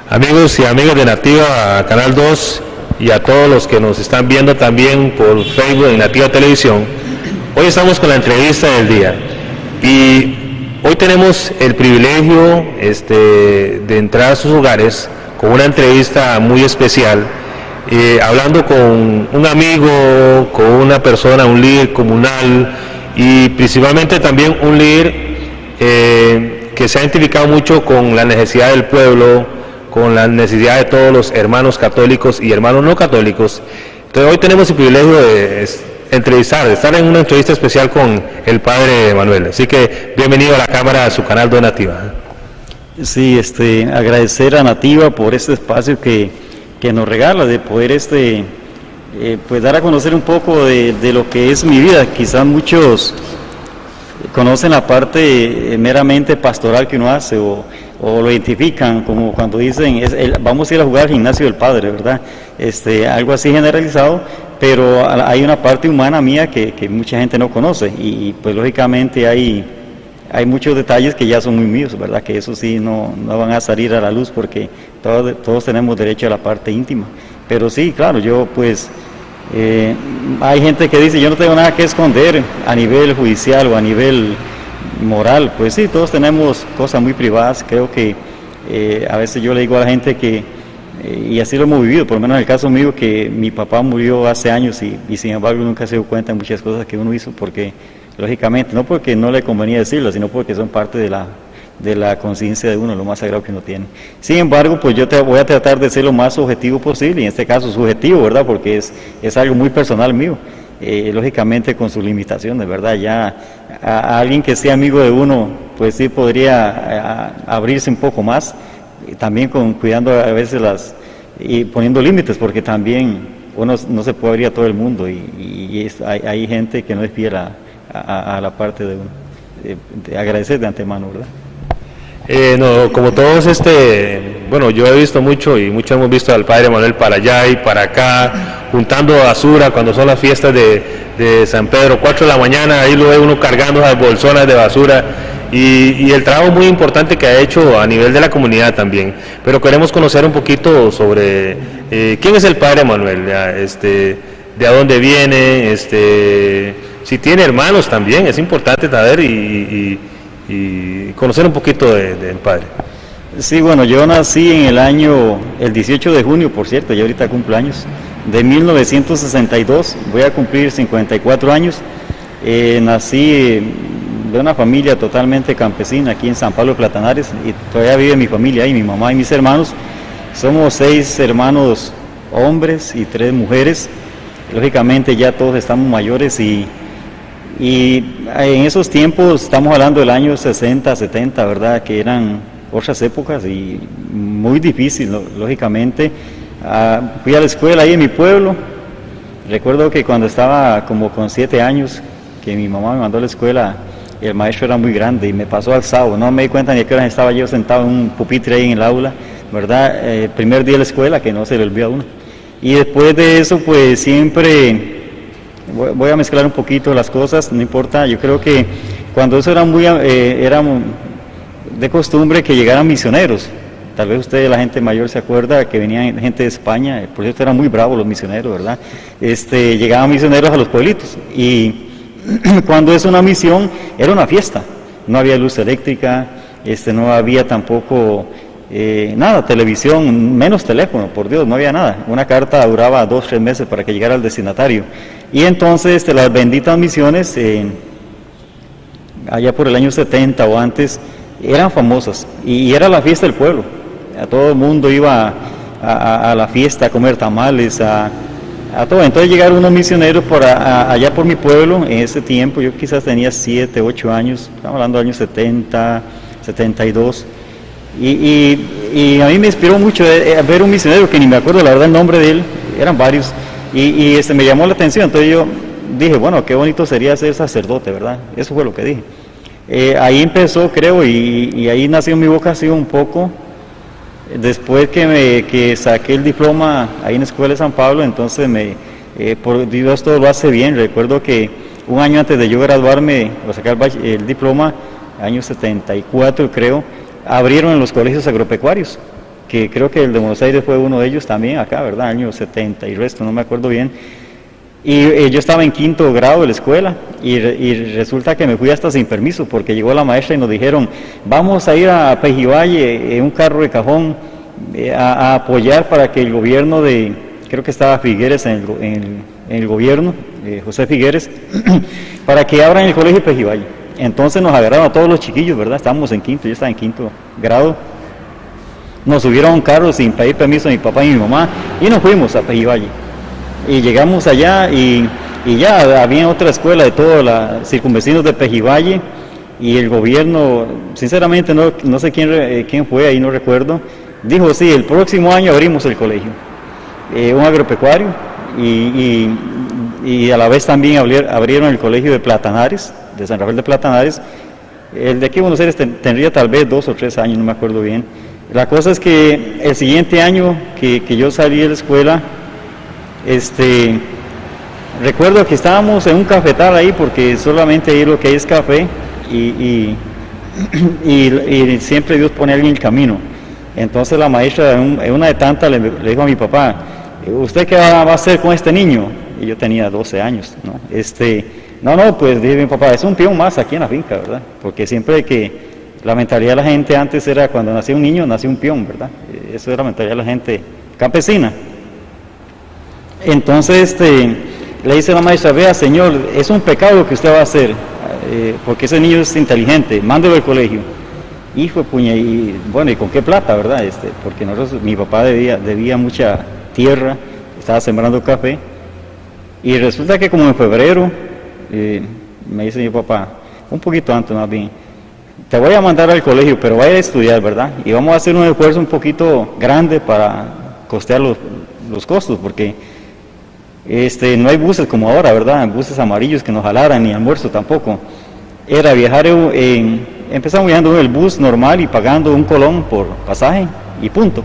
Amigos y amigas de Nativa Canal 2 y a todos los que nos están viendo también por Facebook en Nativa Televisión, hoy estamos con la entrevista del día y hoy tenemos el privilegio de entrar a sus hogares con una entrevista muy especial, hablando con un amigo, con una persona, un líder comunal y principalmente también un líder que se ha identificado mucho con la necesidad del pueblo, con la necesidad de todos los hermanos católicos y hermanos no católicos. Entonces hoy tenemos el privilegio de entrevistar, de estar en una entrevista especial con el Padre Manuel. Así que bienvenido a la cámara, a su canal 2 Nativa. Sí, agradecer a Nativa por este espacio que nos regala, de poder pues dar a conocer un poco de lo que es mi vida. Quizás muchos conocen la parte meramente pastoral que uno hace o lo identifican como cuando dicen vamos a ir a jugar al gimnasio del Padre, ¿verdad? Algo así generalizado, pero hay una parte humana mía que mucha gente no conoce y pues lógicamente hay muchos detalles que ya son muy míos, ¿verdad? Que eso sí no van a salir a la luz porque todos tenemos derecho a la parte íntima. Pero sí, claro, yo pues hay gente que dice yo no tengo nada que esconder a nivel judicial o a nivel moral. Pues sí, todos tenemos cosas muy privadas. Creo que a veces yo le digo a la gente que, y así lo hemos vivido, por lo menos en el caso mío, que mi papá murió hace años y sin embargo nunca se dio cuenta de muchas cosas que uno hizo porque, lógicamente, no porque no le convenía decirlo, sino porque son parte de la conciencia de uno, lo más sagrado que uno tiene. Sin embargo, pues yo voy a tratar de ser lo más objetivo posible, y en este caso subjetivo, ¿verdad? Porque es algo muy personal mío. Lógicamente con sus limitaciones, ¿verdad? Ya a alguien que sea amigo de uno, pues sí podría abrirse un poco más, también cuidando a veces y poniendo límites, porque también uno no se puede abrir a todo el mundo y hay gente que no es fiel a la parte de uno. De agradecer de antemano, ¿verdad? No, como todos bueno, yo he visto mucho y muchos hemos visto al Padre Manuel para allá y para acá, juntando basura cuando son las fiestas de San Pedro, 4 de la mañana, ahí lo ve uno cargando las bolsonas de basura y el trabajo muy importante que ha hecho a nivel de la comunidad también. Pero queremos conocer un poquito sobre quién es el Padre Manuel, de a dónde viene, si tiene hermanos también, es importante saber y conocer un poquito del Padre. Sí, bueno, yo nací en el 18 de junio, por cierto, yo ahorita cumplo años, de 1962, voy a cumplir 54 años. Nací de una familia totalmente campesina aquí en San Pablo de Platanares y todavía vive mi familia ahí, mi mamá y mis hermanos. Somos 6 hermanos hombres y 3 mujeres. Lógicamente ya todos estamos mayores y en esos tiempos, estamos hablando del año 60, 70, ¿verdad? Que eran otras épocas y muy difícil, lógicamente. Fui a la escuela ahí en mi pueblo. Recuerdo que cuando estaba como con 7 años, que mi mamá me mandó a la escuela, el maestro era muy grande y me pasó alzado. No me di cuenta ni a qué hora estaba yo sentado en un pupitre ahí en el aula, ¿verdad? El primer día de la escuela, que no se le olvida a uno. Y después de eso, pues siempre voy a mezclar un poquito las cosas, no importa. Yo creo que cuando eso era de costumbre que llegaran misioneros. Tal vez usted, la gente mayor, se acuerda que venían gente de España, por cierto eran muy bravos los misioneros, ¿verdad? Llegaban misioneros a los pueblitos y cuando es una misión era una fiesta, no había luz eléctrica, no había tampoco nada, televisión, menos teléfono, por Dios, no había nada. Una carta duraba 2 o 3 meses para que llegara al destinatario. Y entonces las benditas misiones, allá por el año 70 o antes, eran famosas y era la fiesta del pueblo. A todo el mundo iba a la fiesta a comer tamales, a todo. Entonces llegaron unos misioneros allá por mi pueblo. En ese tiempo yo quizás tenía 7, 8 años, estamos hablando de años 70, 72. Y a mí me inspiró mucho ver un misionero que ni me acuerdo la verdad el nombre de él, eran varios, y me llamó la atención. Entonces yo dije, bueno, qué bonito sería ser sacerdote, ¿verdad? Eso fue lo que dije. Ahí empezó, creo, y ahí nació mi vocación un poco. Después que saqué el diploma ahí en la Escuela de San Pablo, entonces por Dios todo lo hace bien. Recuerdo que un año antes de yo graduarme o sacar el diploma, año 74 creo, abrieron en los colegios agropecuarios que creo que el de Buenos Aires fue uno de ellos también acá, ¿verdad? Año 70 y resto, no me acuerdo bien. Y yo estaba en 5º grado de la escuela y resulta que me fui hasta sin permiso porque llegó la maestra y nos dijeron, vamos a ir a Pejivalle en un carro de cajón a apoyar para que el gobierno creo que estaba Figueres en el gobierno, José Figueres, para que abran el colegio de Pejivalle. Entonces nos agarraron a todos los chiquillos, ¿verdad? Estábamos en 5º, yo estaba en 5º grado. Nos subieron a un carro sin pedir permiso a mi papá y mi mamá y nos fuimos a Pejivalle. Y llegamos allá y ya había otra escuela de todos los circunvecinos de Pejivalle y el gobierno, sinceramente no sé quién fue, ahí no recuerdo, dijo sí, el próximo año abrimos el colegio, un agropecuario y a la vez también abrieron el colegio de Platanares, de San Rafael de Platanares. El de aquí Buenos Aires tendría tal vez 2 o 3 años, no me acuerdo bien. La cosa es que el siguiente año que yo salí de la escuela, recuerdo que estábamos en un cafetal ahí porque solamente ahí lo que hay es café y siempre Dios pone a alguien en el camino. Entonces la maestra en una de tantas le dijo a mi papá, ¿usted qué va a hacer con este niño? Y yo tenía 12 años, ¿no? No, pues dije mi papá, es un peón más aquí en la finca, ¿verdad? Porque siempre la mentalidad de la gente antes era cuando nacía un niño, nacía un peón, ¿verdad? Eso era la mentalidad de la gente campesina. Entonces le dice la maestra, vea señor, es un pecado que usted va a hacer, porque ese niño es inteligente, mándelo al colegio. Hijo de puña, y bueno, ¿y con qué plata, verdad? Porque mi papá debía mucha tierra, estaba sembrando café, y resulta que como en febrero, me dice mi papá, un poquito antes más bien, te voy a mandar al colegio, pero vaya a estudiar, ¿verdad? Y vamos a hacer un esfuerzo un poquito grande para costear los costos, porque no hay buses como ahora, ¿verdad? Buses amarillos que nos jalaran, ni almuerzo tampoco. Era viajar empezamos viajando en el bus normal y pagando $1 colón por pasaje y punto.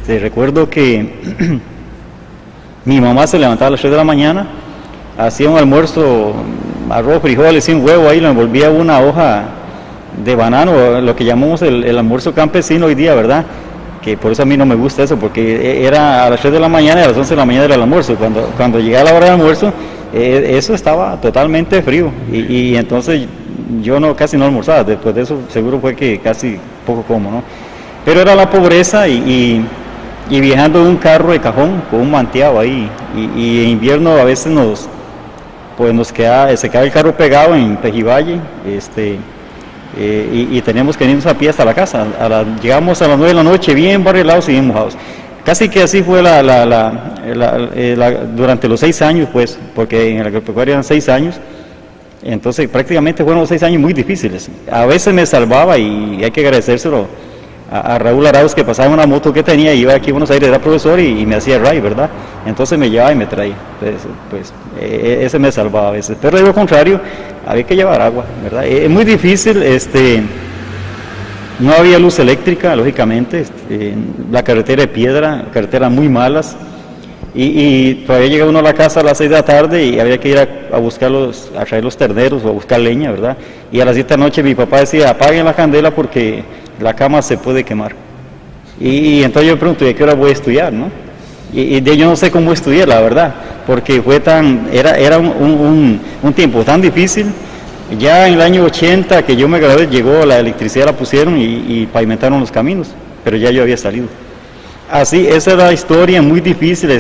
Recuerdo que mi mamá se levantaba a las 3 de la mañana, hacía un almuerzo, arroz, frijoles y un huevo, ahí lo envolvía una hoja de banano, lo que llamamos el almuerzo campesino hoy día, ¿verdad? Que por eso a mí no me gusta eso, porque era a las 3 de la mañana y a las 11 de la mañana era el almuerzo. Cuando llegaba la hora del almuerzo, eso estaba totalmente frío y entonces yo casi no almorzaba. Después de eso seguro fue que casi poco como, ¿no? Pero era la pobreza y viajando en un carro de cajón con un manteado ahí y en invierno a veces se queda el carro pegado en Pejivalle, y teníamos que irnos a pie hasta la casa. Llegamos a las 9 de la noche bien barrilados y bien mojados. Casi que así fue durante los 6 años, pues, porque en el agropecuario eran 6 años, entonces prácticamente fueron 6 años muy difíciles. A veces me salvaba y hay que agradecérselo a Raúl Arauz, que pasaba en una moto que tenía, iba aquí a Buenos Aires, era profesor y me hacía ride, ¿verdad? Entonces me llevaba y me traía. Entonces, pues, ese me salvaba a veces. Pero de lo contrario, había que llevar agua, ¿verdad? Es muy difícil, no había luz eléctrica, lógicamente, la carretera de piedra, carreteras muy malas, y todavía llegaba uno a la casa a las 6 de la tarde y había que ir a traer los terneros o a buscar leña, ¿verdad? Y a las 7 de la noche mi papá decía, apaguen la candela porque la cama se puede quemar. Y entonces yo me pregunto, ¿de qué hora voy a estudiar, no? Y yo no sé cómo estudiar, la verdad, porque era un tiempo tan difícil. Ya en el año 80 que yo me gradué, llegó la electricidad, la pusieron y pavimentaron los caminos, pero ya yo había salido. Así, esa era la historia muy difícil.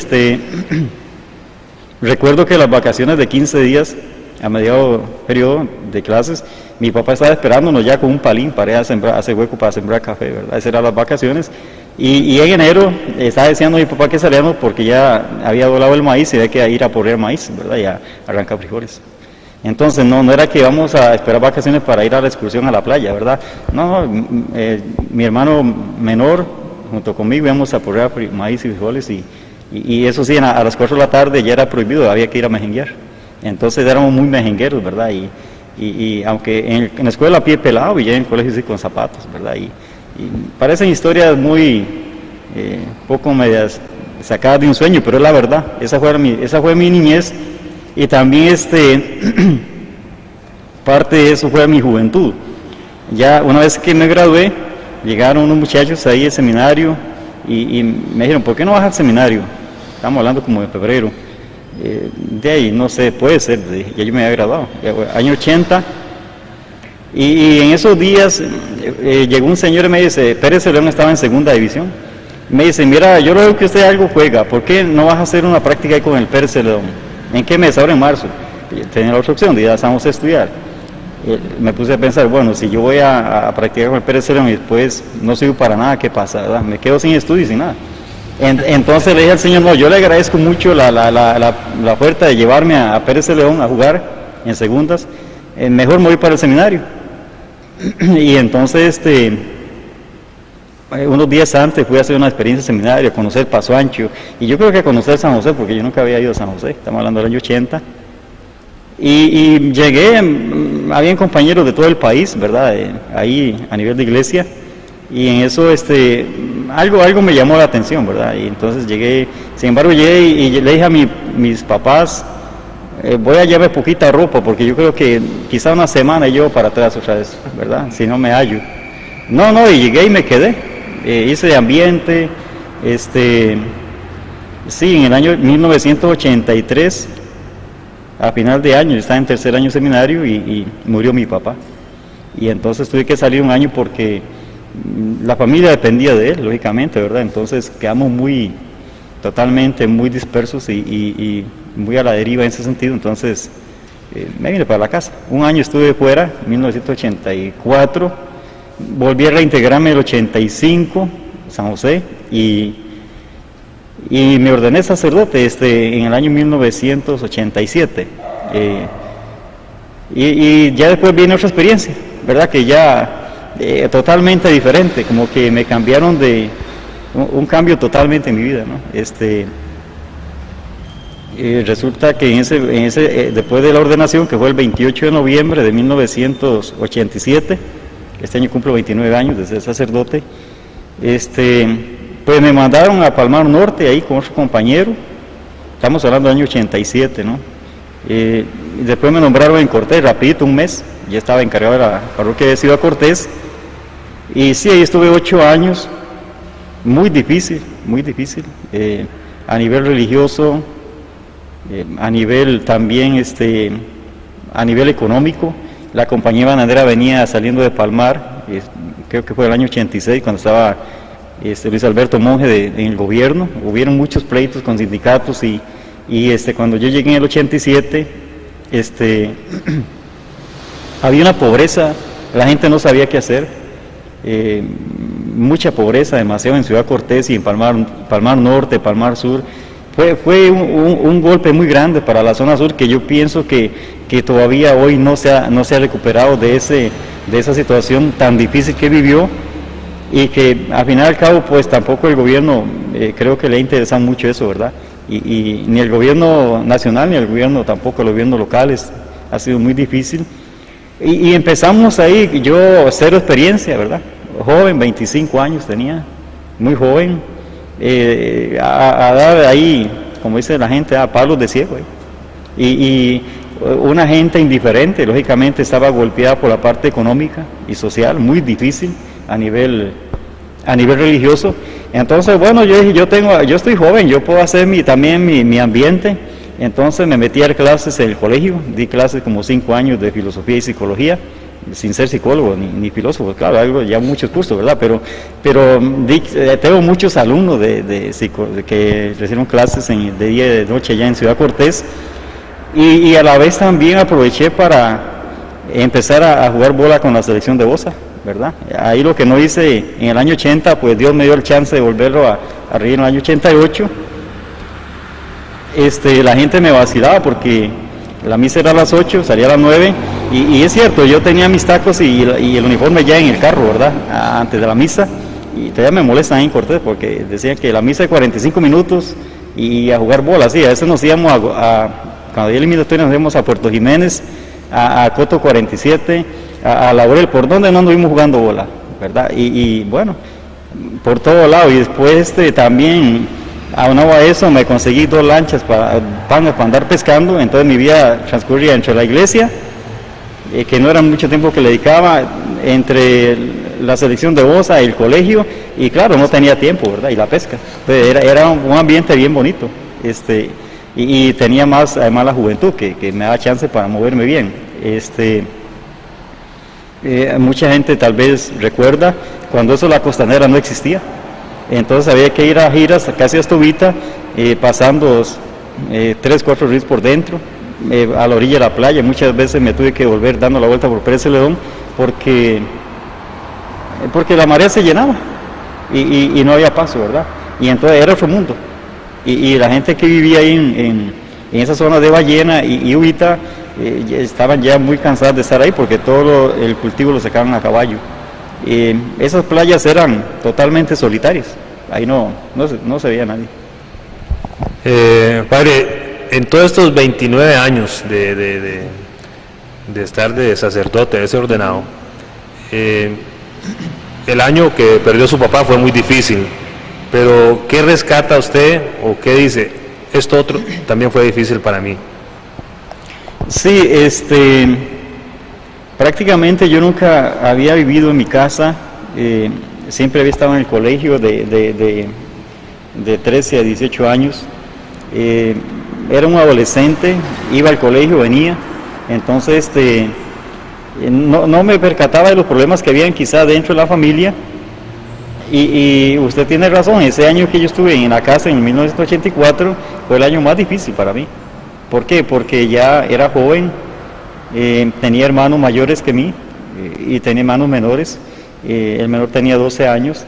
Recuerdo que las vacaciones de 15 días, a mediado periodo de clases, mi papá estaba esperándonos ya con un palín para ir a sembrar, hacer hueco para sembrar café, ¿verdad? Esas eran las vacaciones. Y en enero estaba diciendo a mi papá que salíamos porque ya había doblado el maíz y había que ir a porrear maíz, ¿verdad? Y a arrancar frijoles. Entonces no era que íbamos a esperar vacaciones para ir a la excursión a la playa, ¿verdad? No, mi hermano menor junto conmigo íbamos a porrear maíz y frijoles y eso sí, a las 4 de la tarde ya era prohibido, había que ir a mejenguear. Entonces éramos muy mejengueros, ¿verdad? Y aunque en la escuela a pie pelado y ya en el colegio sí con zapatos, ¿verdad? Y parecen historias muy poco medias sacadas de un sueño, pero es la verdad. Esa fue mi niñez y también parte de eso fue mi juventud. Ya una vez que me gradué, llegaron unos muchachos ahí del seminario y me dijeron, ¿por qué no vas al seminario? Estamos hablando como de febrero. De ahí, no sé, puede ser, ya yo me había graduado, año 80, y en esos días llegó un señor y me dice, Pérez León estaba en segunda división, me dice, mira, yo veo que usted algo juega, ¿por qué no vas a hacer una práctica ahí con el Pérez León? ¿En qué mes? Ahora en marzo. Tenía la otra opción de ir a San José a estudiar. Me puse a pensar, bueno, si yo voy a practicar con el Pérez León y después no sirvo para nada, ¿qué pasa? ¿Verdad? Me quedo sin estudio y sin nada. Entonces le dije al Señor, no, yo le agradezco mucho la oferta de llevarme a Pérez León a jugar en segundas, mejor me voy para el seminario. Y entonces, unos días antes fui a hacer una experiencia de seminario, a conocer Paso Ancho, y yo creo que a conocer San José, porque yo nunca había ido a San José, estamos hablando del año 80, y llegué, habían compañeros de todo el país, ¿verdad?, ahí a nivel de iglesia, y en eso algo me llamó la atención, ¿verdad? Y entonces llegué, sin embargo llegué y le dije a mis papás, voy a llevar poquita ropa, porque yo creo que quizá una semana y yo para atrás otra vez, ¿verdad? Si no me hallo. No, y llegué y me quedé, hice de ambiente, sí, en el año 1983, a final de año, yo estaba en tercer año de seminario y murió mi papá. Y entonces tuve que salir un año porque la familia dependía de él, lógicamente, ¿verdad? Entonces quedamos totalmente muy dispersos y muy a la deriva en ese sentido. Entonces me vine para la casa. Un año estuve fuera, 1984, volví a reintegrarme en el 85, San José, y me ordené sacerdote en el año 1987. Y ya después viene otra experiencia, ¿verdad? Que ya totalmente diferente, como que me cambiaron un cambio totalmente en mi vida, ¿no? Resulta que después de la ordenación, que fue el 28 de noviembre de 1987, este año cumplo 29 años de ser sacerdote, pues me mandaron a Palmar Norte ahí con otro compañero, estamos hablando del año 87, ¿no? Y después me nombraron en Cortés, rapidito, un mes, ya estaba encargado de la parroquia de Ciudad Cortés, y sí, ahí estuve 8 años, muy difícil, a nivel religioso, a nivel también, a nivel económico. La compañía bananera venía saliendo de Palmar, creo que fue el año 86, cuando estaba Luis Alberto Monge en el gobierno, hubieron muchos pleitos con sindicatos y cuando yo llegué en el 87, había una pobreza, la gente no sabía qué hacer, mucha pobreza, demasiado en Ciudad Cortés y en Palmar Norte, Palmar Sur. Fue un golpe muy grande para la zona sur, que yo pienso que todavía hoy no se ha recuperado de esa situación tan difícil que vivió, y que al final y al cabo pues tampoco el gobierno creo que le interesa mucho eso, ¿verdad? Y ni el gobierno nacional ni el gobierno, tampoco los gobiernos locales, ha sido muy difícil. Y empezamos ahí, yo cero experiencia, ¿verdad? Joven, 25 años tenía, muy joven, a dar ahí, como dice la gente, a palos de ciego. Y una gente indiferente, lógicamente estaba golpeada por la parte económica y social, muy difícil a nivel religioso. Entonces, bueno, yo dije, yo estoy joven, yo puedo hacer también mi ambiente. Entonces me metí a dar clases en el colegio, di clases como 5 años de filosofía y psicología, sin ser psicólogo ni filósofo, claro, ya muchos cursos, ¿verdad? Pero tengo muchos alumnos que recibieron clases de día y de noche allá en Ciudad Cortés, y a la vez también aproveché para empezar a jugar bola con la selección de Bosa, ¿verdad? Ahí lo que no hice en el año 80, pues Dios me dio el chance de volverlo a reír en el año 88. La gente me vacilaba porque la misa era a las 8, salía a las 9, y es cierto, yo tenía mis tacos y el uniforme ya en el carro, ¿verdad? Antes de la misa, y todavía me molestan ahí en Cortés porque decían que la misa de 45 minutos y a jugar bola, sí, a veces nos íbamos cuando yo eliminatoria nos íbamos a Puerto Jiménez, a Coto 47, a Laurel, por donde no anduvimos jugando bola, ¿verdad? Y bueno, por todo lado, y después también, aunado a eso, me conseguí 2 lanchas para andar pescando. Entonces mi vida transcurría entre la iglesia, que no era mucho tiempo que le dedicaba, entre la selección de Bosa, el colegio, y claro, no tenía tiempo, ¿verdad? Y la pesca. Entonces, era un ambiente bien bonito, y tenía más, además la juventud, que me daba chance para moverme bien. Mucha gente tal vez recuerda cuando eso la costanera no existía, entonces había que ir a giras casi hasta Ubita, pasando 3-4 ríos por dentro, a la orilla de la playa. Muchas veces me tuve que volver dando la vuelta por Pérez Celedón porque la marea se llenaba y no había paso, ¿verdad? Y entonces era otro mundo, y la gente que vivía ahí en esa zona de Ballena y Ubita estaban ya muy cansadas de estar ahí porque todo el cultivo lo sacaban a caballo. Esas playas eran totalmente solitarias, ahí no se veía nadie. Padre, en todos estos 29 años de estar de sacerdote, de ser ordenado, el año que perdió su papá fue muy difícil, pero ¿qué rescata usted o qué dice? Esto otro también fue difícil para mí. Sí, prácticamente yo nunca había vivido en mi casa, siempre había estado en el colegio de 13 a 18 años. Era un adolescente, iba al colegio, venía, entonces no me percataba de los problemas que habían quizá dentro de la familia, y usted tiene razón, ese año que yo estuve en la casa en 1984 fue el año más difícil para mí. ¿Por qué? Porque ya era joven, tenía hermanos mayores que mí y tenía hermanos menores, el menor tenía 12 años.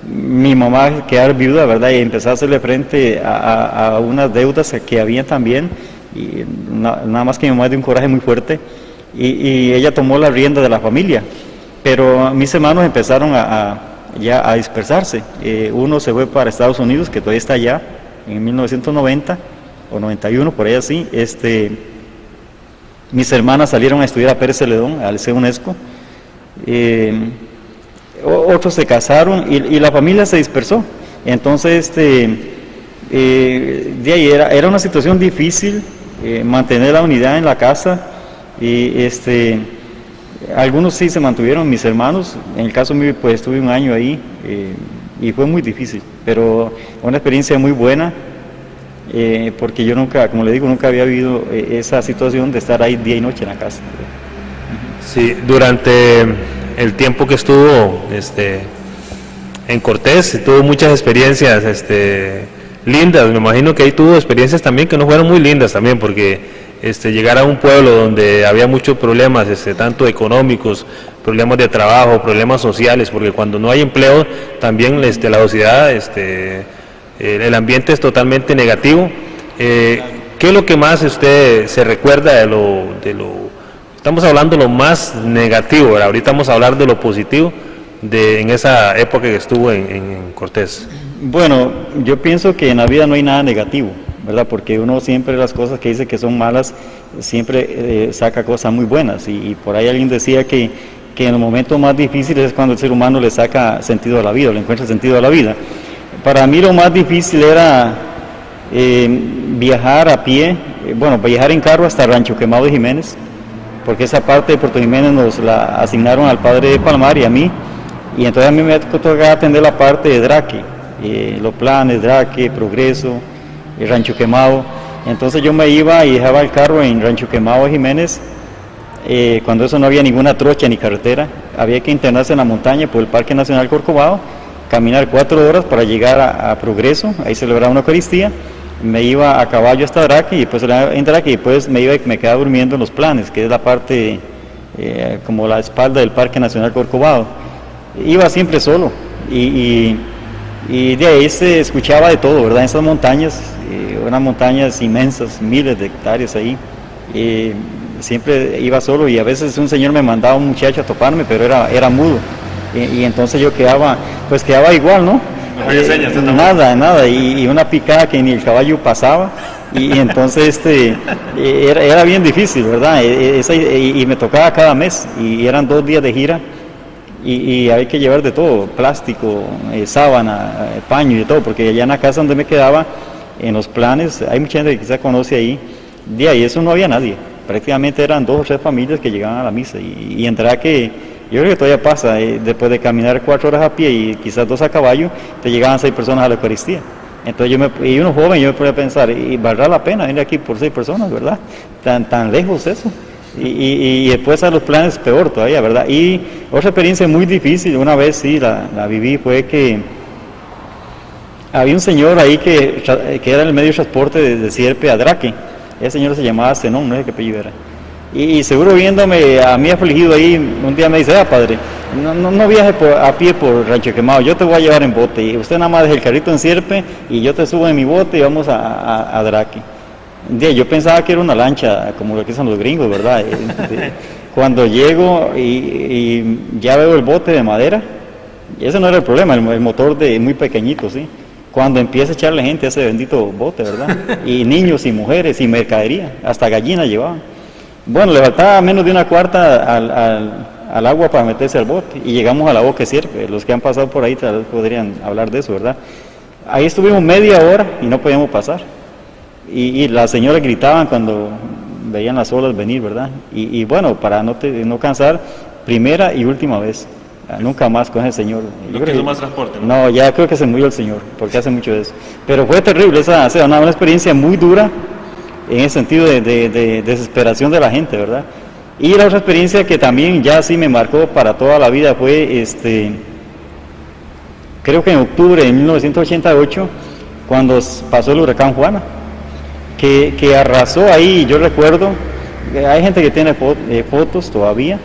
Mi mamá quedar viuda, ¿verdad? Y empezó a hacerle frente a unas deudas que había también, y nada más que mi mamá es de un coraje muy fuerte, y ella tomó la rienda de la familia, pero mis hermanos empezaron ya a dispersarse. Uno se fue para Estados Unidos, que todavía está allá, en 1990 o 91, por ahí así. Mis hermanas salieron a estudiar a Pérez Celedón, al Liceo UNESCO. Otros se casaron y la familia se dispersó. Entonces, de ahí era una situación difícil mantener la unidad en la casa. Algunos sí se mantuvieron, mis hermanos. En el caso mío, pues estuve un año ahí y fue muy difícil, pero una experiencia muy buena, porque yo nunca, como le digo, nunca había vivido esa situación de estar ahí día y noche en la casa. Sí, durante el tiempo que estuvo en Cortés, tuvo muchas experiencias lindas. Me imagino que ahí tuvo experiencias también que no fueron muy lindas también, porque llegar a un pueblo donde había muchos problemas, tanto económicos, problemas de trabajo, problemas sociales, porque cuando no hay empleo también la sociedad, el ambiente es totalmente negativo. ¿Qué es lo que más usted se recuerda de lo estamos hablando de lo más negativo, ¿verdad? Ahorita vamos a hablar de lo positivo en esa época que estuvo en Cortés? Bueno, yo pienso que en la vida no hay nada negativo, ¿verdad? Porque uno siempre, las cosas que dice que son malas, siempre saca cosas muy buenas, y por ahí alguien decía que en los momentos más difíciles es cuando el ser humano le saca sentido a la vida, le encuentra sentido a la vida. Para mí lo más difícil era viajar a pie, viajar en carro hasta Rancho Quemado de Jiménez, porque esa parte de Puerto Jiménez nos la asignaron al padre de Palmar y a mí, y entonces a mí me tocaba atender la parte de Draque, los planes, Draque, Progreso, Rancho Quemado. Entonces yo me iba y dejaba el carro en Rancho Quemado de Jiménez, cuando eso no había ninguna trocha ni carretera, había que internarse en la montaña por el Parque Nacional Corcovado, caminar 4 horas para llegar a Progreso, ahí celebraba una Eucaristía. Me iba a caballo hasta Draque, y después en Draque, y después me quedaba durmiendo en los planes, que es la parte como la espalda del Parque Nacional Corcovado. Iba siempre solo, y de ahí se escuchaba de todo, ¿verdad? En esas montañas, unas montañas inmensas, miles de hectáreas ahí. Siempre iba solo, y a veces un señor me mandaba un muchacho a toparme, pero era mudo, y entonces yo quedaba igual, ¿no? Nada, y una picada que ni el caballo pasaba, y entonces era bien difícil, ¿verdad? Y me tocaba cada mes, y eran 2 días de gira, y hay que llevar de todo, plástico, sábana, paño y de todo, porque allá en la casa donde me quedaba, en los planes, hay mucha gente que quizá conoce ahí, de ahí eso no había nadie, prácticamente eran 2 o 3 familias que llegaban a la misa, y en Draque Yo creo que todavía pasa, después de caminar 4 horas a pie y quizás 2 a caballo, te llegaban 6 personas a la Eucaristía. Entonces y uno joven, yo me podía pensar, y valdrá la pena venir aquí por 6 personas, ¿verdad? Tan lejos eso. Y después a los planes peor todavía, ¿verdad? Y otra experiencia muy difícil, una vez sí la viví, fue que había un señor ahí que era el medio de transporte de Sierpe a Draque. Ese señor se llamaba Zenón, no sé qué apellido era. Y seguro viéndome a mí afligido ahí, un día me dice, padre, no viaje a pie por Rancho Quemado, yo te voy a llevar en bote, y usted nada más deja el carrito en Sierpe, y yo te subo en mi bote y vamos a Draque. Un día yo pensaba que era una lancha, como lo que son los gringos, ¿verdad? Cuando llego y ya veo el bote de madera, y ese no era el problema, el motor muy pequeñito, ¿sí? Cuando empieza a echarle gente a ese bendito bote, ¿verdad? Y niños y mujeres y mercadería, hasta gallinas llevaban. Bueno, le faltaba menos de una cuarta al agua para meterse al bote, y llegamos a la Boca de Sierpe. Los que han pasado por ahí tal vez podrían hablar de eso, ¿verdad? Ahí estuvimos media hora y no podíamos pasar. Y las señoras gritaban cuando veían las olas venir, ¿verdad? Y bueno, para no cansar, primera y última vez. Nunca más con ese señor. Yo creo que no más transporte, ¿no? No, ya creo que se murió el señor, porque hace mucho de eso. Pero fue terrible, una experiencia muy dura en el sentido de desesperación de la gente, ¿verdad? Y la otra experiencia que también ya sí me marcó para toda la vida fue, creo que en octubre de 1988, cuando pasó el huracán Juana, que arrasó ahí. Yo recuerdo, hay gente que tiene fotos todavía,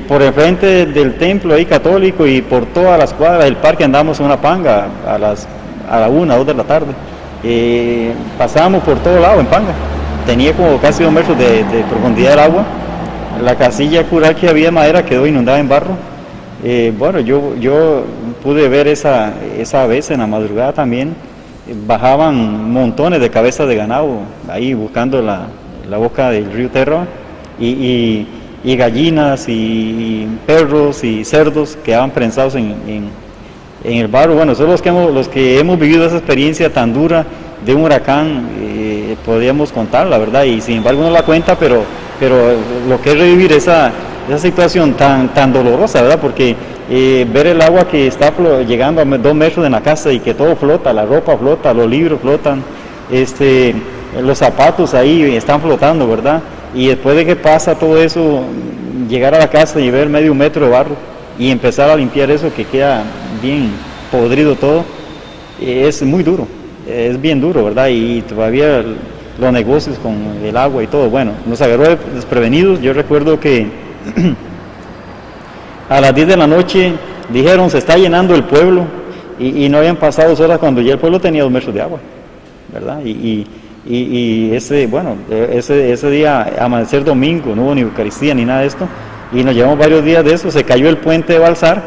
por el frente del templo ahí católico y por todas las cuadras del parque andamos en una panga a la 1, 2 de la tarde. Pasábamos por todo lado en panga, tenía como casi 2 metros de profundidad el agua. La casilla cural que había de madera quedó inundada en barro. Bueno, yo pude ver esa vez en la madrugada también, bajaban montones de cabezas de ganado ahí buscando la boca del río Terra, y gallinas y perros y cerdos quedaban prensados en el barro. Bueno, son los que hemos vivido esa experiencia tan dura de un huracán, podríamos contar, la verdad, y sin embargo no la cuenta, pero lo que es revivir esa situación tan dolorosa, ¿verdad? Porque ver el agua que está llegando a 2 metros de la casa y que todo flota, la ropa flota, los libros flotan, los zapatos ahí están flotando, ¿verdad? Y después de que pasa todo eso, llegar a la casa y ver medio metro de barro y empezar a limpiar eso que queda bien podrido todo, es muy duro, es bien duro, ¿verdad? Y todavía los negocios con el agua y todo, bueno, nos agarró desprevenidos. Yo recuerdo que a las 10 de la noche dijeron se está llenando el pueblo, y no habían pasado 2 horas cuando ya el pueblo tenía 2 metros de agua, ¿verdad? Y ese día, amanecer domingo, no hubo ni Eucaristía ni nada de esto, y nos llevamos varios días de eso. Se cayó el puente de Balsar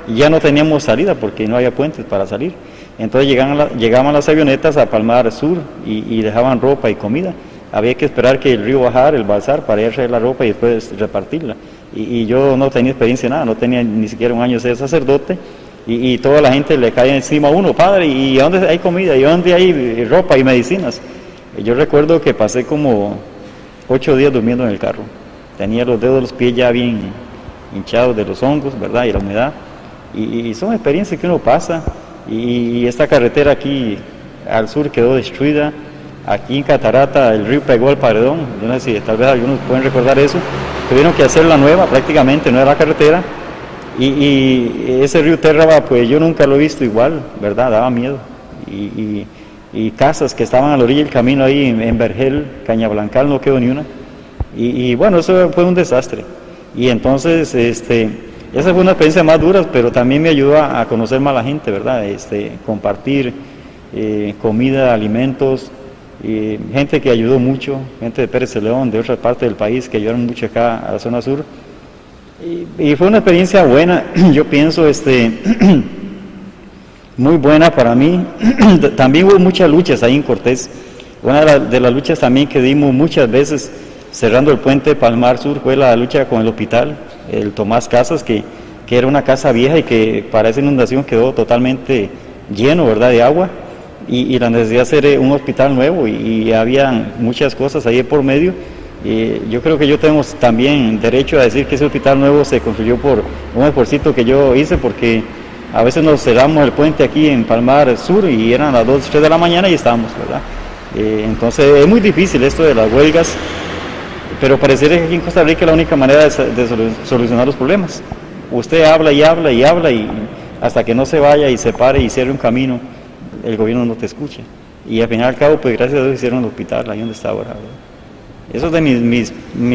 y ya no teníamos salida porque no había puentes para salir. Entonces llegaban las avionetas a Palmar Sur y dejaban ropa y comida. Había que esperar que el río bajara, el Balsar, para ir a traer la ropa y después repartirla. Y yo no tenía experiencia en nada, no tenía ni siquiera un año de ser sacerdote, y toda la gente le cae encima a uno, padre, ¿y a dónde hay comida? ¿Y a dónde hay ropa y medicinas? Yo recuerdo que pasé como 8 días durmiendo en el carro. Tenía los dedos de los pies ya bien hinchados de los hongos, ¿verdad? Y la humedad. Y son experiencias que uno pasa. Y esta carretera aquí al sur quedó destruida. Aquí en Catarata el río pegó al paredón. Yo no sé si tal vez algunos pueden recordar eso. Tuvieron que hacer la nueva, prácticamente no era la carretera. Y ese río Terra, pues yo nunca lo he visto igual, ¿verdad? Daba miedo. Y casas que estaban a la orilla del camino ahí en Vergel, Cañablancal, no quedó ni una. Y bueno, eso fue un desastre. Y entonces, esa fue una experiencia más dura, pero también me ayudó a conocer más a la gente, ¿verdad? Compartir comida, alimentos, gente que ayudó mucho, gente de Pérez de León, de otras partes del país que ayudaron mucho acá a la zona sur. Y fue una experiencia buena, yo pienso, muy buena para mí. También hubo muchas luchas ahí en Cortés. Una de las luchas también que dimos muchas veces cerrando el puente de Palmar Sur fue la lucha con el hospital, el Tomás Casas, que era una casa vieja y que para esa inundación quedó totalmente lleno, ¿verdad?, de agua, y la necesidad de hacer un hospital nuevo, y había muchas cosas ahí por medio, Yo creo que yo tengo también derecho a decir que ese hospital nuevo se construyó por un esfuerzo que yo hice, porque a veces nos cerramos el puente aquí en Palmar Sur y eran las 2, 3 de la mañana y estábamos, ¿verdad? Entonces es muy difícil esto de las huelgas, pero pareciera que aquí en Costa Rica es la única manera de solucionar los problemas. Usted habla y habla y habla y hasta que no se vaya y se pare y cierre un camino, el gobierno no te escucha. Y al final y al cabo, pues gracias a Dios hicieron el hospital ahí donde está ahora, ¿verdad? Eso es de mis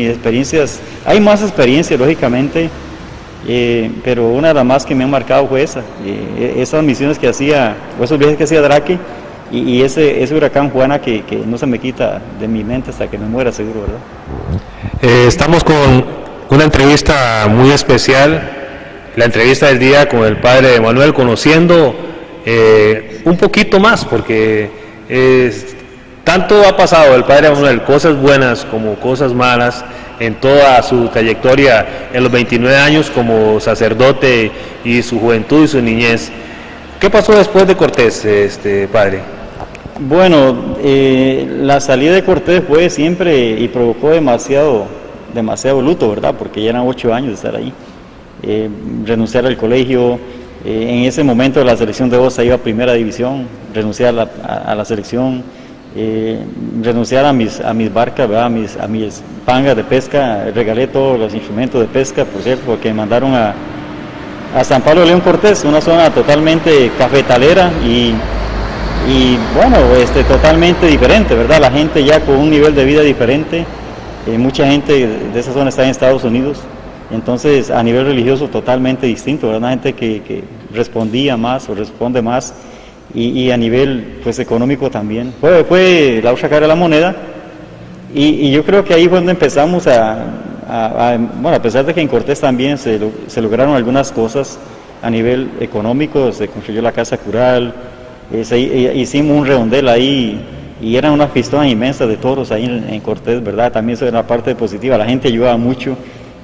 experiencias. Hay más experiencias, lógicamente, pero una de las más que me han marcado fue esa. Esas misiones que hacía, o esos viajes que hacía Drake, y ese huracán Juana que no se me quita de mi mente hasta que me muera, seguro, ¿verdad? Estamos con una entrevista muy especial, la entrevista del día con el padre Manuel, conociendo un poquito más, porque tanto ha pasado el padre Manuel, cosas buenas como cosas malas, en toda su trayectoria, en los 29 años como sacerdote y su juventud y su niñez. ¿Qué pasó después de Cortés, padre? Bueno, la salida de Cortés fue siempre y provocó demasiado luto, ¿verdad? Porque ya eran 8 años de estar ahí. Renunciar al colegio, en ese momento la selección de Osa iba a primera división, renunciar a la selección, renunciar a mis barcas, ¿verdad? a mis pangas de pesca, regalé todos los instrumentos de pesca, por cierto, porque me mandaron a San Pablo de León Cortés, una zona totalmente cafetalera y bueno, totalmente diferente, ¿verdad? La gente ya con un nivel de vida diferente, mucha gente de esa zona está en Estados Unidos, entonces a nivel religioso totalmente distinto, ¿verdad? Una gente que respondía más o responde más y a nivel pues económico también. Fue la otra cara de la moneda y yo creo que ahí fue donde empezamos bueno, a pesar de que en Cortés también se lograron algunas cosas a nivel económico, se construyó la casa cural, hicimos un redondel ahí y eran unas pistolas inmensas de toros ahí en Cortés, ¿verdad? También eso era una parte positiva, la gente ayudaba mucho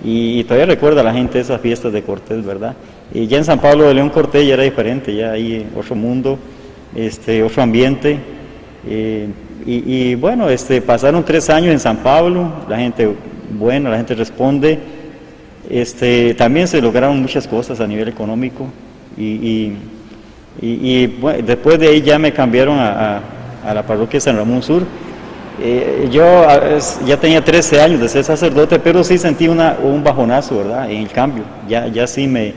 y todavía recuerda a la gente esas fiestas de Cortés, ¿verdad? Y ya en San Pablo de León Cortés ya era diferente, ya ahí otro mundo, otro ambiente y bueno, pasaron 3 años en San Pablo, la gente buena, la gente responde, también se lograron muchas cosas a nivel económico y bueno, después de ahí ya me cambiaron a la parroquia de San Ramón Sur. Yo ya tenía 13 años de ser sacerdote, pero sí sentí un bajonazo, ¿verdad? En el cambio, ya sí me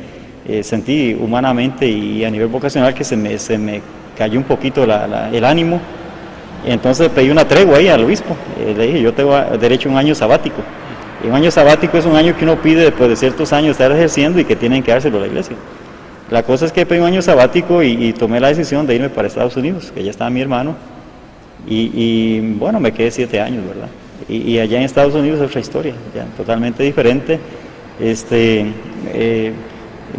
sentí humanamente y a nivel vocacional que se me cayó un poquito el ánimo. Entonces pedí una tregua ahí al obispo, le dije, yo tengo derecho a un año sabático. Y un año sabático es un año que uno pide después de ciertos años de estar ejerciendo y que tienen que dárselo a la iglesia. La cosa es que pedí un año sabático y tomé la decisión de irme para Estados Unidos, que ya estaba mi hermano, y bueno, me quedé 7 años, ¿verdad? Y allá en Estados Unidos es otra historia, ya totalmente diferente.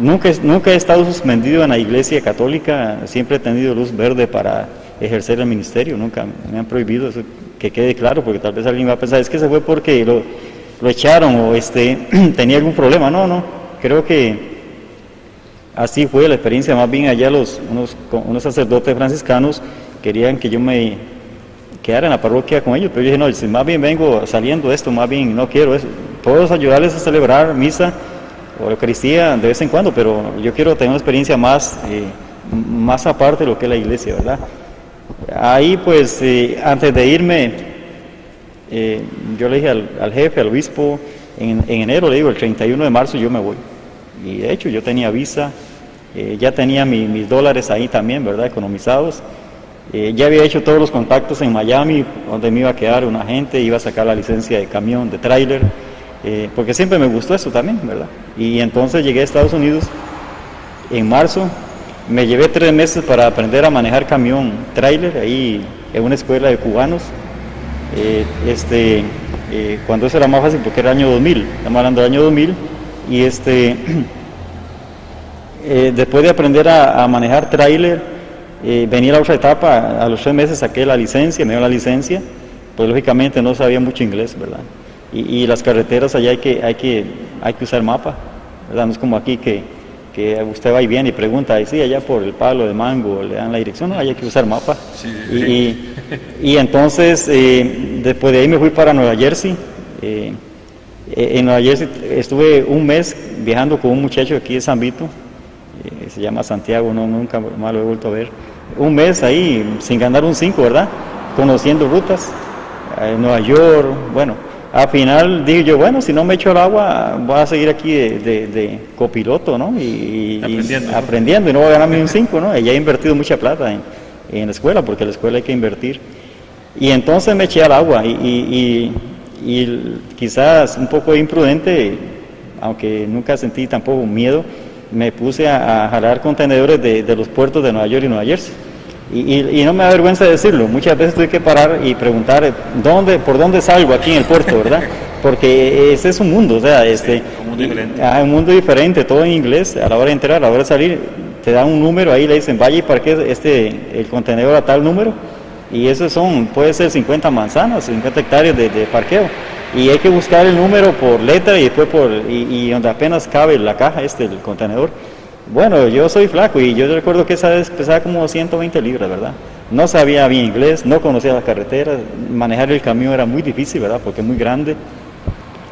Nunca he estado suspendido en la iglesia católica, siempre he tenido luz verde para ejercer el ministerio, nunca me han prohibido, eso que quede claro, porque tal vez alguien va a pensar, es que se fue porque lo echaron o tenía algún problema. No, creo que así fue la experiencia. Más bien allá unos sacerdotes franciscanos querían que yo me quedara en la parroquia con ellos, pero yo dije, no, si más bien vengo saliendo de esto, más bien no quiero eso. Puedo ayudarles a celebrar misa o Eucaristía de vez en cuando, pero yo quiero tener una experiencia más aparte de lo que es la iglesia, ¿verdad? Ahí pues antes de irme, yo le dije al jefe, al obispo, en enero, le digo, el 31 de marzo yo me voy. Y de hecho yo tenía visa, ya tenía mis dólares ahí también, ¿verdad? Economizados. Ya había hecho todos los contactos en Miami, donde me iba a quedar un agente, iba a sacar la licencia de camión, de tráiler, porque siempre me gustó eso también, ¿verdad? Y entonces llegué a Estados Unidos en marzo, me llevé 3 meses para aprender a manejar camión, tráiler, ahí en una escuela de cubanos, cuando eso era más fácil porque era el año 2000, estamos hablando del año 2000, y después de aprender a manejar tráiler, venía la otra etapa, a los 3 meses saqué la licencia, me dio la licencia, pues lógicamente no sabía mucho inglés, ¿verdad? Y las carreteras allá hay que usar mapa, ¿verdad? No es como aquí que usted va y viene y pregunta, y sí, allá por el palo de mango le dan la dirección, no, allá hay que usar mapa. Sí. Y entonces, después de ahí me fui para Nueva Jersey, En Nueva Jersey estuve un mes viajando con un muchacho aquí de San Vito, se llama Santiago, no, nunca más lo he vuelto a ver. Un mes ahí sin ganar un 5, ¿verdad? Conociendo rutas en Nueva York. Bueno, al final dije yo, bueno, si no me echo al agua, voy a seguir aquí de copiloto, ¿no? Y aprendiendo, y no voy a ganarme un 5, ¿no? Y ya he invertido mucha plata en la escuela, porque en la escuela hay que invertir. Y entonces me eché al agua y quizás un poco imprudente, aunque nunca sentí tampoco miedo, me puse a jalar contenedores de los puertos de Nueva York y Nueva Jersey. Y no me da vergüenza decirlo, muchas veces tuve que parar y preguntar por dónde salgo aquí en el puerto, ¿verdad? Porque ese es un mundo, o sea, un mundo diferente, todo en inglés. A la hora de entrar, a la hora de salir, te dan un número, ahí le dicen, vaya y parque el contenedor a tal número, y eso puede ser 50 manzanas, 50 hectáreas de parqueo, y hay que buscar el número por letra y después y donde apenas cabe la caja el contenedor. Bueno, yo soy flaco y yo recuerdo que esa vez pesaba como 120 libras, ¿verdad? No sabía bien inglés, no conocía las carreteras, manejar el camión era muy difícil, ¿verdad? Porque es muy grande.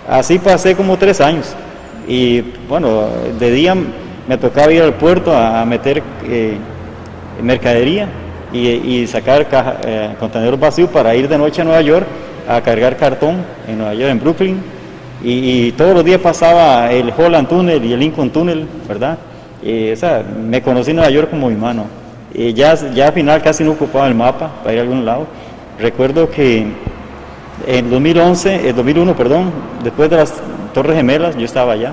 Así pasé como 3 años y bueno, de día me tocaba ir al puerto a meter mercadería y sacar contenedores vacíos para ir de noche a Nueva York a cargar cartón en Nueva York, en Brooklyn, y todos los días pasaba el Holland Tunnel y el Lincoln Tunnel, ¿verdad? Me conocí en Nueva York como mi mano. Ya al final casi no ocupaba el mapa para ir a algún lado. Recuerdo que en 2001, después de las Torres Gemelas, yo estaba allá.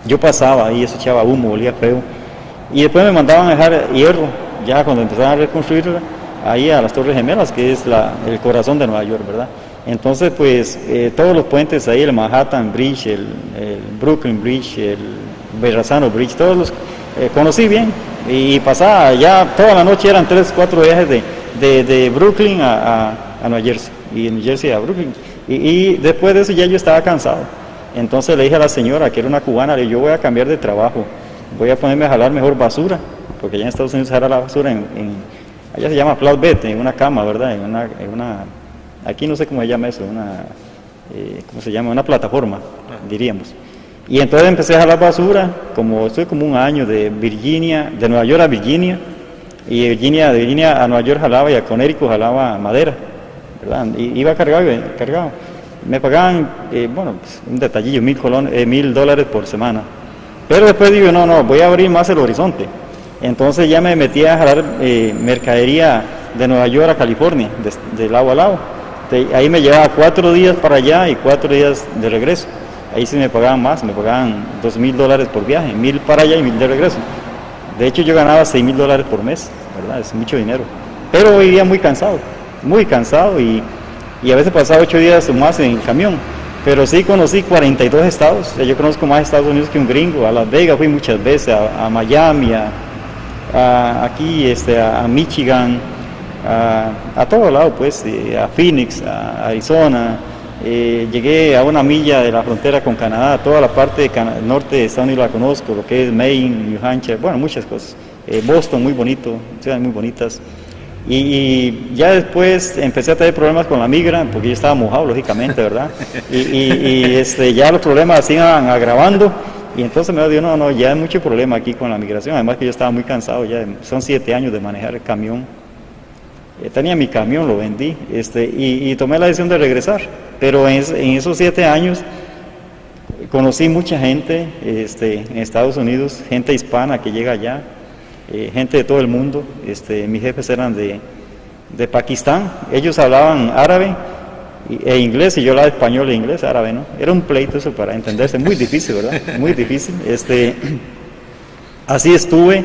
Yo pasaba ahí, eso echaba humo, olía feo. Y después me mandaban a dejar hierro, ya cuando empezaban a reconstruirla, ahí a las Torres Gemelas, que es el corazón de Nueva York, ¿verdad? Entonces, pues, todos los puentes ahí, el Manhattan Bridge, el Brooklyn Bridge, el Verrazano Bridge, todos los conocí bien, y pasaba ya toda la noche, eran 3 o 4 viajes de Brooklyn a Nueva Jersey, y de New Jersey a Brooklyn, y después de eso ya yo estaba cansado. Entonces le dije a la señora, que era una cubana, le dije, yo voy a cambiar de trabajo, voy a ponerme a jalar mejor basura, porque allá en Estados Unidos se jala la basura allá se llama flatbed, en una cama, ¿verdad? Aquí no sé cómo se llama eso, ¿cómo se llama? Una plataforma, diríamos. Y entonces empecé a jalar basura, estoy como un año de Nueva York a Virginia, y de Virginia a Nueva York jalaba, y a Connecticut jalaba madera, ¿verdad? Y iba cargado. Me pagaban, pues, un detallillo, $1,000 por semana. Pero después digo, no, voy a abrir más el horizonte. Entonces ya me metí a jalar mercadería de Nueva York a California, de lado a lado. Ahí me llevaba 4 días para allá y 4 días de regreso. Ahí sí me pagaban más, me pagaban $2,000 por viaje, 1,000 para allá y 1,000 de regreso. De hecho yo ganaba $6,000 por mes, ¿verdad? Es mucho dinero. Pero vivía muy cansado y a veces pasaba 8 días o más en el camión. Pero sí conocí 42 estados, yo conozco más Estados Unidos que un gringo. A Las Vegas fui muchas veces, a Miami, aquí a Michigan, a todo lado, pues, a Phoenix, a Arizona. Llegué a 1 milla de la frontera con Canadá, toda la parte norte de Estados Unidos la conozco, lo que es Maine, New Hampshire, bueno, muchas cosas. Boston, muy bonito, ciudades muy bonitas. Y ya después empecé a tener problemas con la migra, porque yo estaba mojado, lógicamente, ¿verdad? Ya los problemas se iban agravando, y entonces me dijo, no, ya hay mucho problema aquí con la migración, además que yo estaba muy cansado, ya son 7 años de manejar el camión. Tenía mi camión, lo vendí, y tomé la decisión de regresar, pero en esos 7 años conocí mucha gente en Estados Unidos, gente hispana que llega allá, gente de todo el mundo. Mis jefes eran de Pakistán, ellos hablaban árabe e inglés, y yo hablaba español e inglés, árabe, ¿no? Era un pleito eso para entenderse, muy difícil, ¿verdad? Muy difícil. Así estuve.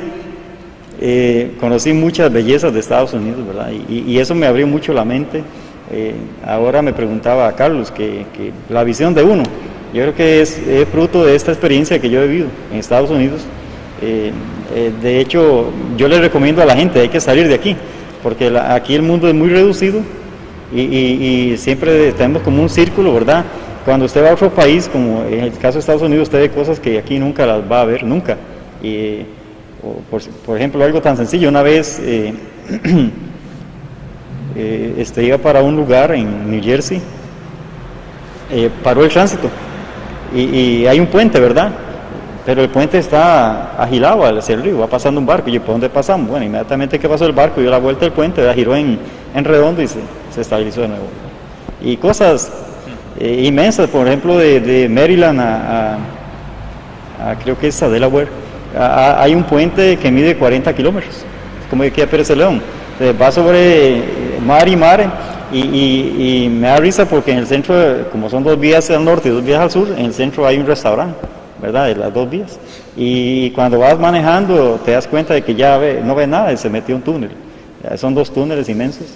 Conocí muchas bellezas de Estados Unidos, ¿verdad? Y eso me abrió mucho la mente. Ahora me preguntaba a Carlos que la visión de uno, yo creo que es fruto de esta experiencia que yo he vivido en Estados Unidos. De hecho, yo le recomiendo a la gente, hay que salir de aquí, porque aquí el mundo es muy reducido y siempre tenemos como un círculo, ¿verdad? Cuando usted va a otro país, como en el caso de Estados Unidos, usted ve cosas que aquí nunca las va a ver, nunca. Por ejemplo, algo tan sencillo, una vez iba para un lugar en New Jersey paró el tránsito y hay un puente, ¿verdad? Pero el puente está agilado hacia el río, va pasando un barco. Y yo, ¿por dónde pasamos? Bueno, inmediatamente que pasó el barco, dio la vuelta del puente, ¿verdad? Giró en redondo y se estabilizó de nuevo. Y cosas inmensas, por ejemplo, de Maryland a creo que es a Delaware, hay un puente que mide 40 kilómetros, como aquí a Pérez de León. Va sobre mar y mar, y me da risa porque en el centro, como son 2 vías al norte y 2 vías al sur, en el centro hay un restaurante, ¿verdad? De las 2 vías. Y cuando vas manejando te das cuenta de que ya no ves nada y se metió un túnel. Son 2 túneles inmensos.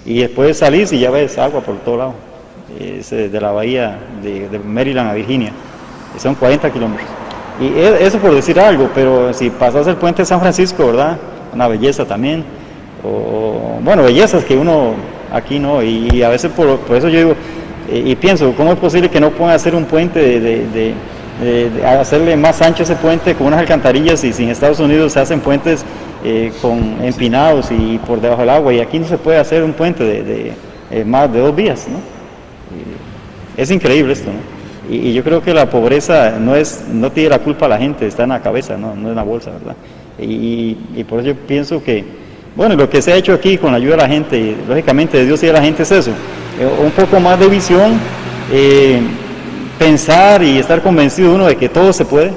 Y después salís y ya ves agua por todo lado. Es de la bahía de Maryland a Virginia. Son 40 kilómetros. Y eso por decir algo, pero si pasas el puente de San Francisco, ¿verdad? Una belleza también. Bueno, bellezas que uno aquí no. Y a veces por eso yo digo, y pienso, ¿cómo es posible que no puedan hacer un puente de hacerle más ancho ese puente con unas alcantarillas? Y si en Estados Unidos se hacen puentes con empinados y por debajo del agua, y aquí no se puede hacer un puente de más de 2 vías, ¿no? Es increíble esto, ¿no? Y yo creo que la pobreza no tiene la culpa a la gente, está en la cabeza, no en la bolsa, ¿verdad? Y por eso yo pienso que, bueno, lo que se ha hecho aquí con la ayuda de la gente, y lógicamente de Dios y de la gente, es eso, un poco más de visión, pensar y estar convencido uno de que todo se puede,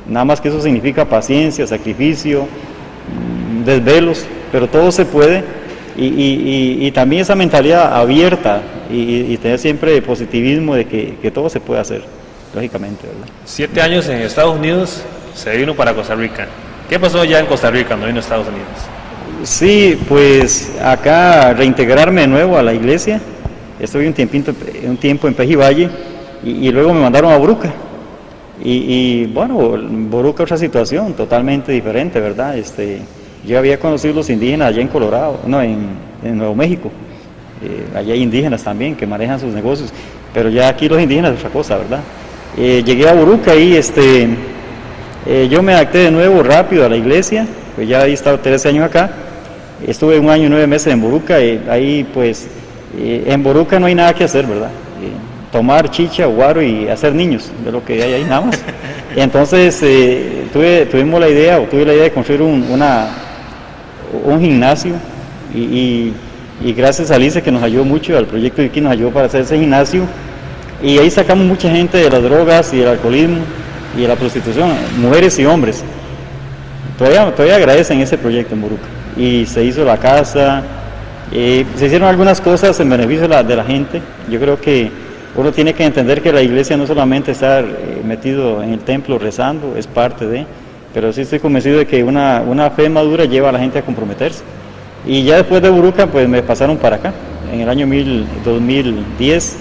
nada más que eso significa paciencia, sacrificio, desvelos, pero todo se puede, y también esa mentalidad abierta y tener siempre positivismo de que todo se puede hacer, lógicamente, ¿verdad? 7 años en Estados Unidos, se vino para Costa Rica. ¿Qué pasó ya en Costa Rica cuando vino a Estados Unidos? Sí, pues acá reintegrarme de nuevo a la iglesia. Estuve un tiempo en Pejivalle y luego me mandaron a Boruca. Y bueno, Boruca otra situación totalmente diferente, ¿verdad? Yo había conocido los indígenas allá en Colorado, no, en Nuevo México. Allá hay indígenas también que manejan sus negocios, pero ya aquí los indígenas es otra cosa, ¿verdad? Llegué a Boruca y yo me adapté de nuevo rápido a la iglesia, pues ya había estado 13 años acá. Estuve 1 año y 9 meses en Boruca, ahí pues en Boruca no hay nada que hacer, ¿verdad? Tomar chicha, guaro y hacer niños, de lo que hay ahí nada más. Entonces tuve la idea de construir un gimnasio y gracias a Alice que nos ayudó mucho, al proyecto de aquí nos ayudó para hacer ese gimnasio, y ahí sacamos mucha gente de las drogas y del alcoholismo y de la prostitución, mujeres y hombres. Todavía agradecen ese proyecto en Boruca, y se hizo la casa, se hicieron algunas cosas en beneficio de la gente. Yo creo que uno tiene que entender que la iglesia no solamente estar metido en el templo rezando, es parte de, pero sí estoy convencido de que una fe madura lleva a la gente a comprometerse. Y ya después de Boruca, pues me pasaron para acá, en el año 2010,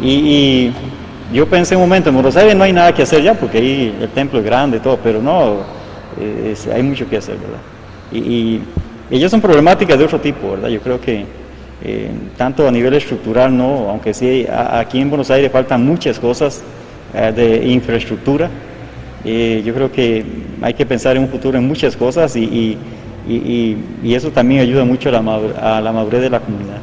y yo pensé un momento, en Buenos Aires no hay nada que hacer ya, porque ahí el templo es grande y todo, pero no, hay mucho que hacer, ¿verdad? Y ellas son problemáticas de otro tipo, ¿verdad? Yo creo que tanto a nivel estructural, no, aunque sí aquí en Buenos Aires faltan muchas cosas de infraestructura. Yo creo que hay que pensar en un futuro en muchas cosas, y eso también ayuda mucho a la madurez de la comunidad.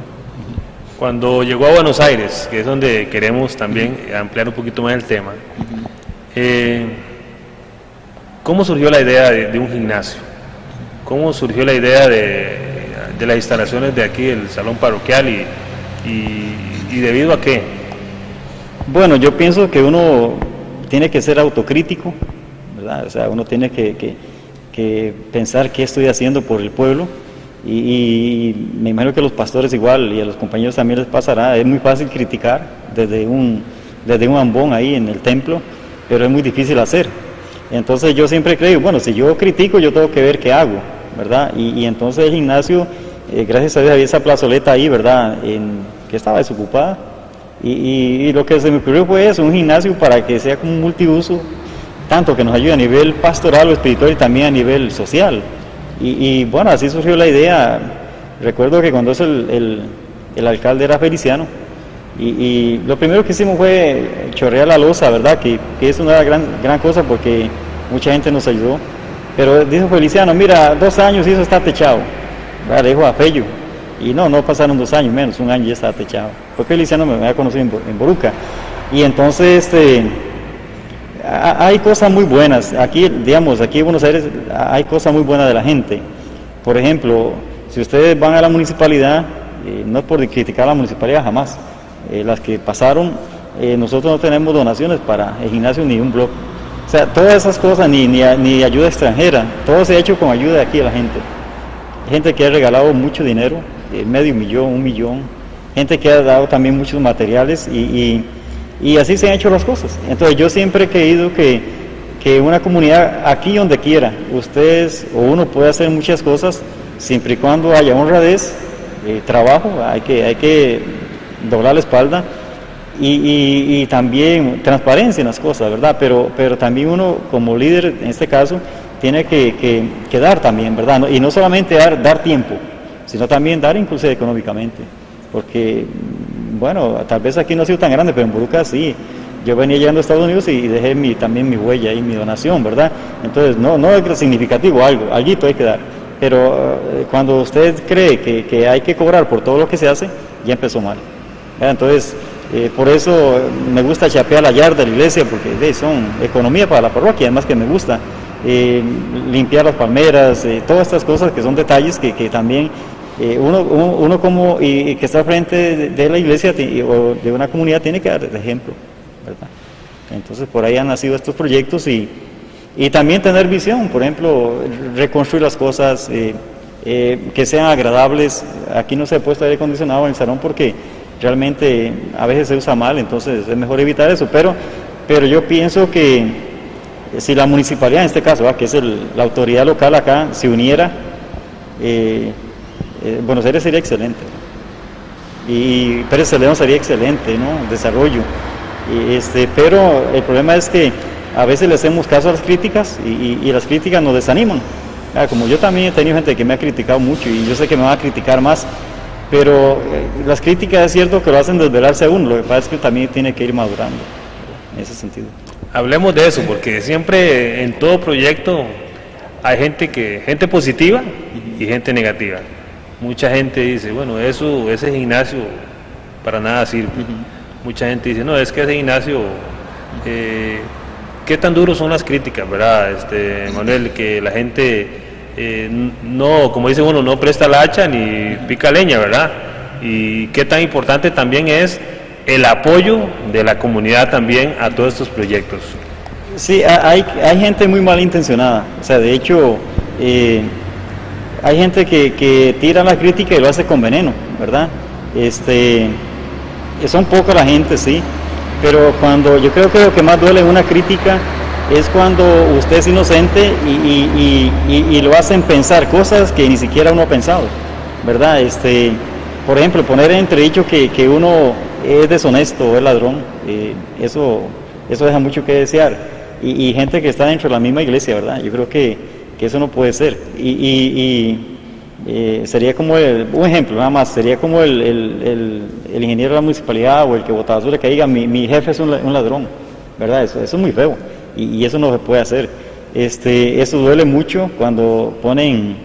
Cuando llegó a Buenos Aires, que es donde queremos también ampliar un poquito más el tema, ¿cómo surgió la idea de un gimnasio? ¿Cómo surgió la idea de las instalaciones de aquí, el salón parroquial, y debido a qué? Bueno, yo pienso que uno tiene que ser autocrítico, ¿verdad? O sea, uno tiene que pensar qué estoy haciendo por el pueblo, y me imagino que a los pastores igual, y a los compañeros también les pasará. Es muy fácil criticar desde un ambón ahí en el templo, pero es muy difícil hacer. Entonces yo siempre creo, bueno, si yo critico, yo tengo que ver qué hago, ¿verdad? Y entonces el gimnasio, gracias a Dios había esa plazoleta ahí, ¿verdad? Que estaba desocupada, y lo que se me ocurrió fue eso, un gimnasio para que sea como un multiuso, tanto que nos ayude a nivel pastoral o espiritual y también a nivel social. Y bueno, así surgió la idea. Recuerdo que cuando el alcalde era Feliciano, y lo primero que hicimos fue chorrear la losa, ¿verdad? Que es una gran cosa porque mucha gente nos ayudó. Pero dijo Feliciano, mira, 2 años y eso está techado, ¿verdad? Le dijo a Fello. Y no pasaron 2 años, menos, 1 año ya estaba techado. Porque Feliciano me había conocido en Boruca. Y entonces, hay cosas muy buenas. Aquí, digamos, aquí en Buenos Aires hay cosas muy buenas de la gente. Por ejemplo, si ustedes van a la municipalidad, no es por criticar a la municipalidad jamás, las que pasaron, nosotros no tenemos donaciones para el gimnasio ni un blog. O sea, todas esas cosas, ni ayuda extranjera, todo se ha hecho con ayuda de aquí de la gente. Gente que ha regalado mucho dinero, $500,000, $1 millón, gente que ha dado también muchos materiales y así se han hecho las cosas. Entonces yo siempre he creído que una comunidad, aquí donde quiera, ustedes o uno puede hacer muchas cosas siempre y cuando haya honradez, trabajo, hay que doblar la espalda y también transparencia en las cosas, ¿verdad? Pero también uno como líder, en este caso, tiene que dar también, ¿verdad? Y no solamente dar tiempo, sino también dar incluso económicamente, porque, bueno, tal vez aquí no ha sido tan grande, pero en Boruca sí. Yo venía llegando a Estados Unidos y dejé también mi huella y mi donación, ¿verdad? Entonces, no es significativo, alguito hay que dar. Pero cuando usted cree que hay que cobrar por todo lo que se hace, ya empezó mal. Entonces, por eso me gusta chapear la yarda de la iglesia, porque son economía para la parroquia, además que me gusta limpiar las palmeras, todas estas cosas que son detalles que también uno como y que está al frente de la iglesia o de una comunidad tiene que dar ejemplo, ¿verdad? Entonces por ahí han nacido estos proyectos y también tener visión, por ejemplo, reconstruir las cosas que sean agradables. Aquí no se ha puesto aire acondicionado en el salón porque realmente a veces se usa mal, entonces es mejor evitar eso, pero yo pienso que si la municipalidad en este caso, que es la autoridad local acá, se uniera, Buenos Aires sería excelente y Pérez Celedón sería excelente, ¿no? Desarrollo, pero el problema es que a veces le hacemos caso a las críticas y las críticas nos desaniman. Como yo también he tenido gente que me ha criticado mucho y yo sé que me va a criticar más, pero las críticas es cierto que lo hacen desvelarse a uno, lo que pasa es que también tiene que ir madurando en ese sentido. Hablemos de eso, porque siempre en todo proyecto hay gente positiva y gente negativa. Mucha gente dice, bueno, ese gimnasio para nada sirve. Mucha gente dice, no, es que ese gimnasio, ¿qué tan duros son las críticas, verdad, Manuel? Que la gente no, como dice uno, no presta la hacha ni pica leña, ¿verdad? Y qué tan importante también es el apoyo de la comunidad también a todos estos proyectos. Sí, hay gente muy malintencionada, o sea, de hecho, hay gente que tira la crítica y lo hace con veneno, ¿verdad? Son pocas la gente, sí, pero yo creo que lo que más duele en una crítica es cuando usted es inocente y lo hacen pensar cosas que ni siquiera uno ha pensado, ¿verdad? Por ejemplo, poner en entredicho que uno es deshonesto o es ladrón, eso deja mucho que desear. Y gente que está dentro de la misma iglesia, ¿verdad? Yo creo que eso no puede ser. Sería como un ejemplo, nada más, sería como el ingeniero de la municipalidad o el que bota basura que diga, mi jefe es un ladrón, ¿verdad? Eso es muy feo y eso no se puede hacer. Eso duele mucho cuando ponen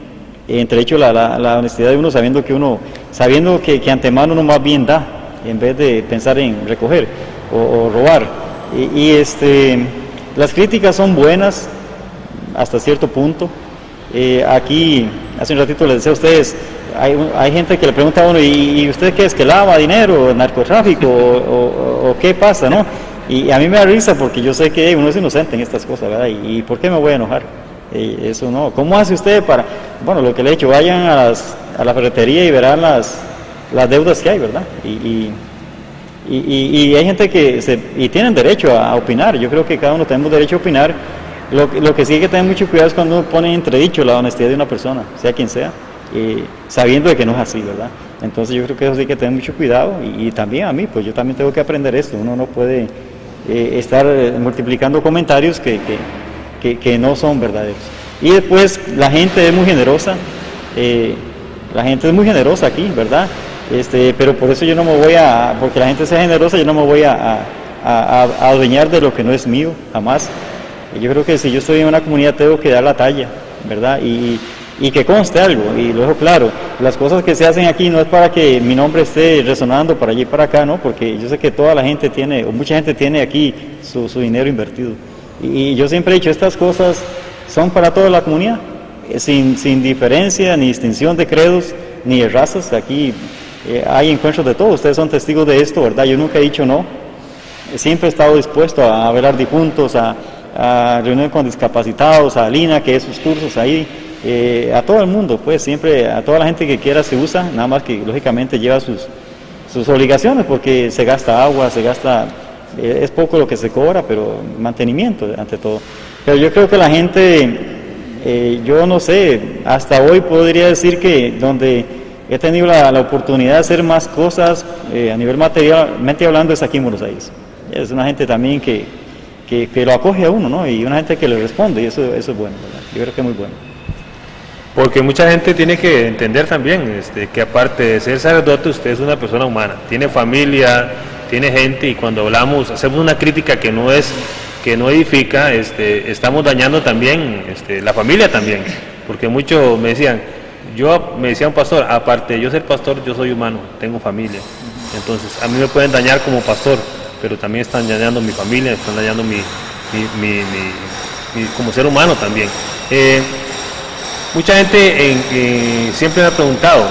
entredicho la honestidad de uno, sabiendo que antemano uno más bien da, en vez de pensar en recoger o robar. Las críticas son buenas hasta cierto punto. Aquí, hace un ratito les decía a ustedes, hay gente que le pregunta a uno, ¿y usted qué es? ¿Que lava dinero, narcotráfico o qué pasa, no? Y a mí me da risa porque yo sé que uno es inocente en estas cosas, ¿verdad? ¿Y por qué me voy a enojar? Eso no. ¿Cómo hace usted bueno, lo que le he hecho, vayan a la ferretería y verán las deudas que hay, ¿verdad? Y hay gente y tienen derecho a opinar. Yo creo que cada uno tenemos derecho a opinar. Lo que sí hay que tener mucho cuidado es cuando uno pone en entredicho la honestidad de una persona, sea quien sea, sabiendo de que no es así, ¿verdad? Entonces yo creo que eso sí hay que tener mucho cuidado y también a mí, pues yo también tengo que aprender esto. Uno no puede estar multiplicando comentarios que no son verdaderos. Y después la gente es muy generosa, aquí, ¿verdad? Pero por eso yo no me voy porque la gente sea generosa, yo no me voy a adueñar de lo que no es mío, jamás. Yo creo que si yo estoy en una comunidad tengo que dar la talla, ¿verdad? Y que conste algo, y lo dejo claro, las cosas que se hacen aquí no es para que mi nombre esté resonando para allí y para acá, ¿no? Porque yo sé que toda la gente tiene, o mucha gente tiene aquí su dinero invertido. Y yo siempre he dicho, estas cosas son para toda la comunidad, sin diferencia, ni distinción de credos, ni de razas. Aquí hay encuentros de todo, ustedes son testigos de esto, ¿verdad? Yo nunca he dicho no, siempre he estado dispuesto a velar difuntos, a reunir con discapacitados, a Lina, que es sus cursos ahí, a todo el mundo, pues siempre, a toda la gente que quiera se usa, nada más que lógicamente lleva sus obligaciones, porque se gasta agua, se gasta, es poco lo que se cobra, pero mantenimiento ante todo. Pero yo creo que la gente, yo no sé, hasta hoy podría decir que donde he tenido la oportunidad de hacer más cosas a nivel materialmente hablando es aquí en Buenos Aires. Es una gente también que lo acoge a uno, ¿no? Y una gente que le responde, y eso es bueno, ¿verdad? Yo creo que es muy bueno. Porque mucha gente tiene que entender también que aparte de ser sacerdote, usted es una persona humana, tiene familia, tiene gente, y cuando hablamos, hacemos una crítica que no edifica, estamos dañando también la familia también, porque muchos me decía un pastor, aparte de yo ser pastor, yo soy humano, tengo familia, entonces a mí me pueden dañar como pastor, pero también están dañando mi familia, están dañando mi como ser humano también. Mucha gente siempre me ha preguntado,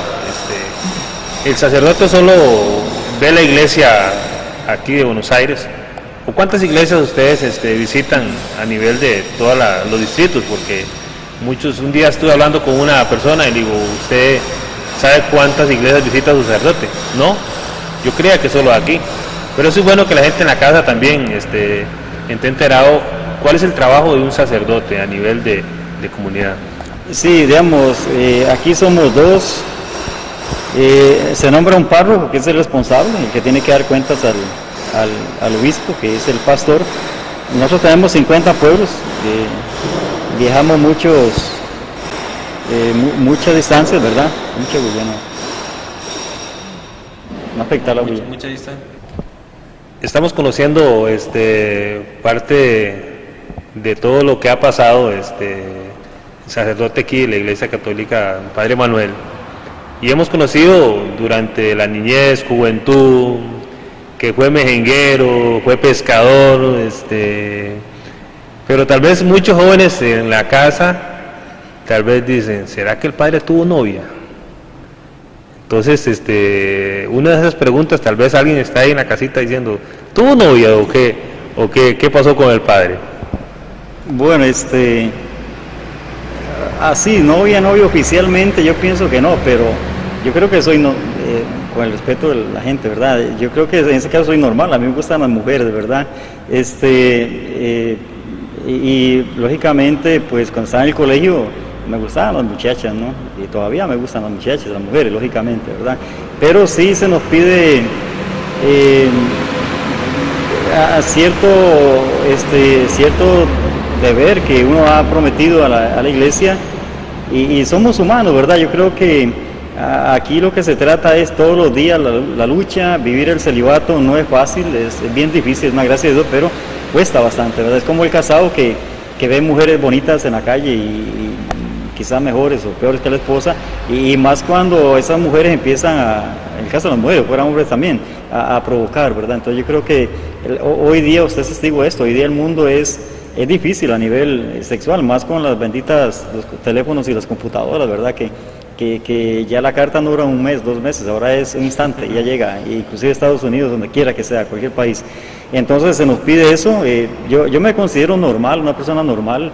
¿el sacerdote solo ve la iglesia aquí de Buenos Aires? ¿O cuántas iglesias ustedes visitan a nivel de todos los distritos? Porque un día estuve hablando con una persona y le digo, ¿usted sabe cuántas iglesias visita su sacerdote? No, yo creía que solo aquí. Pero eso es bueno que la gente en la casa también esté enterado cuál es el trabajo de un sacerdote a nivel de comunidad. Sí, digamos, aquí somos dos, se nombra un párroco que es el responsable, el que tiene que dar cuentas al obispo, que es el pastor. Nosotros tenemos 50 pueblos, viajamos muchas distancias, ¿verdad? Mucha bulla, no afecta la bulla. Mucha distancia. Estamos conociendo parte de todo lo que ha pasado sacerdote aquí de la Iglesia Católica, Padre Manuel, y hemos conocido durante la niñez, juventud, que fue mejenguero, fue pescador, pero tal vez muchos jóvenes en la casa tal vez dicen, ¿será que el padre tuvo novia? Entonces, una de esas preguntas, tal vez alguien está ahí en la casita diciendo, ¿tuvo novia o qué pasó con el padre? Bueno, así, novia oficialmente, yo pienso que no, pero yo creo que soy, con el respeto de la gente, ¿verdad? Yo creo que en ese caso soy normal, a mí me gustan las mujeres, ¿verdad? Y lógicamente, pues cuando estaba en el colegio, me gustaban las muchachas, ¿no? Y todavía me gustan las muchachas, las mujeres, lógicamente, ¿verdad? Pero sí se nos pide cierto deber que uno ha prometido a la iglesia, y somos humanos, ¿verdad? Yo creo que aquí lo que se trata es todos los días la lucha, vivir el celibato no es fácil, es bien difícil, es una gracia de Dios, pero cuesta bastante, ¿verdad? Es como el casado que ve mujeres bonitas en la calle y quizás mejores o peores que la esposa, y más cuando esas mujeres empiezan en el caso de las mujeres, fueran hombres también, a provocar, ¿verdad? Entonces yo creo que hoy día, usted es testigo de esto, hoy día el mundo es difícil a nivel sexual, más con las benditas, los teléfonos y las computadoras, ¿verdad? Que ya la carta no dura un mes, 2 meses, ahora es un instante, ya llega, inclusive Estados Unidos, donde quiera que sea, cualquier país. Entonces se nos pide eso, yo me considero normal, una persona normal,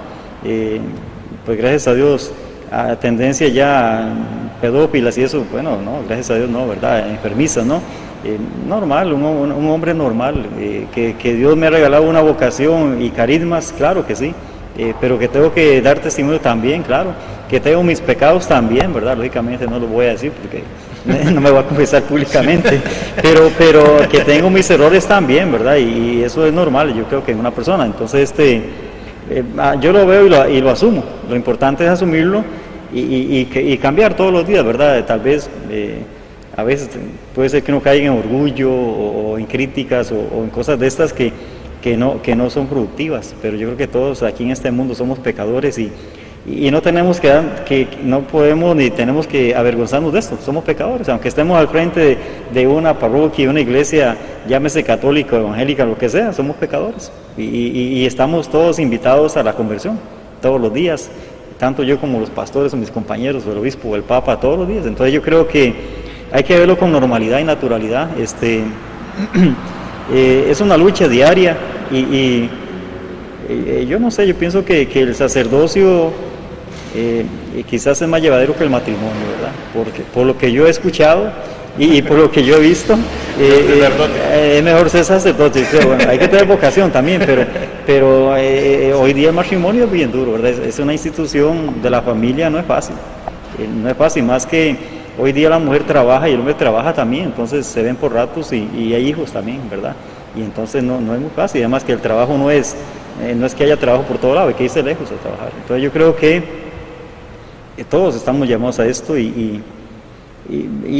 pues gracias a Dios, a tendencia ya pedófilas y eso, bueno, no, gracias a Dios no, ¿verdad? Enfermizas, ¿no? Normal, un hombre normal, que Dios me ha regalado una vocación y carismas, claro que sí, pero que tengo que dar testimonio también, claro, que tengo mis pecados también, ¿verdad? Lógicamente no lo voy a decir porque no me voy a confesar públicamente, pero que tengo mis errores también, ¿verdad? Y eso es normal, yo creo que en una persona, entonces yo lo veo y lo asumo, lo importante es asumirlo y cambiar todos los días, ¿verdad? Tal vez a veces puede ser que uno caiga en orgullo o en críticas o en cosas de estas que no son productivas, pero yo creo que todos aquí en este mundo somos pecadores y no tenemos no podemos ni tenemos que avergonzarnos de esto. Somos pecadores, aunque estemos al frente de una parroquia, una iglesia, llámese católica, evangélica, lo que sea, somos pecadores y estamos todos invitados a la conversión todos los días, tanto yo como los pastores o mis compañeros, o el obispo o el papa, todos los días. Entonces yo creo que hay que verlo con normalidad y naturalidad. Es una lucha diaria y yo no sé, yo pienso que el sacerdocio quizás es más llevadero que el matrimonio, ¿verdad? Porque por lo que yo he escuchado y por lo que yo he visto, es mejor ser sacerdote. Bueno, hay que tener vocación también, pero hoy día el matrimonio es bien duro, ¿verdad? Es una institución de la familia, no es fácil. No es fácil, más que hoy día la mujer trabaja y el hombre trabaja también, entonces se ven por ratos y hay hijos también, ¿verdad? Y entonces no es muy fácil, además que el trabajo no es que haya trabajo por todo lado, hay que irse lejos a trabajar. Entonces yo creo que todos estamos llamados a esto y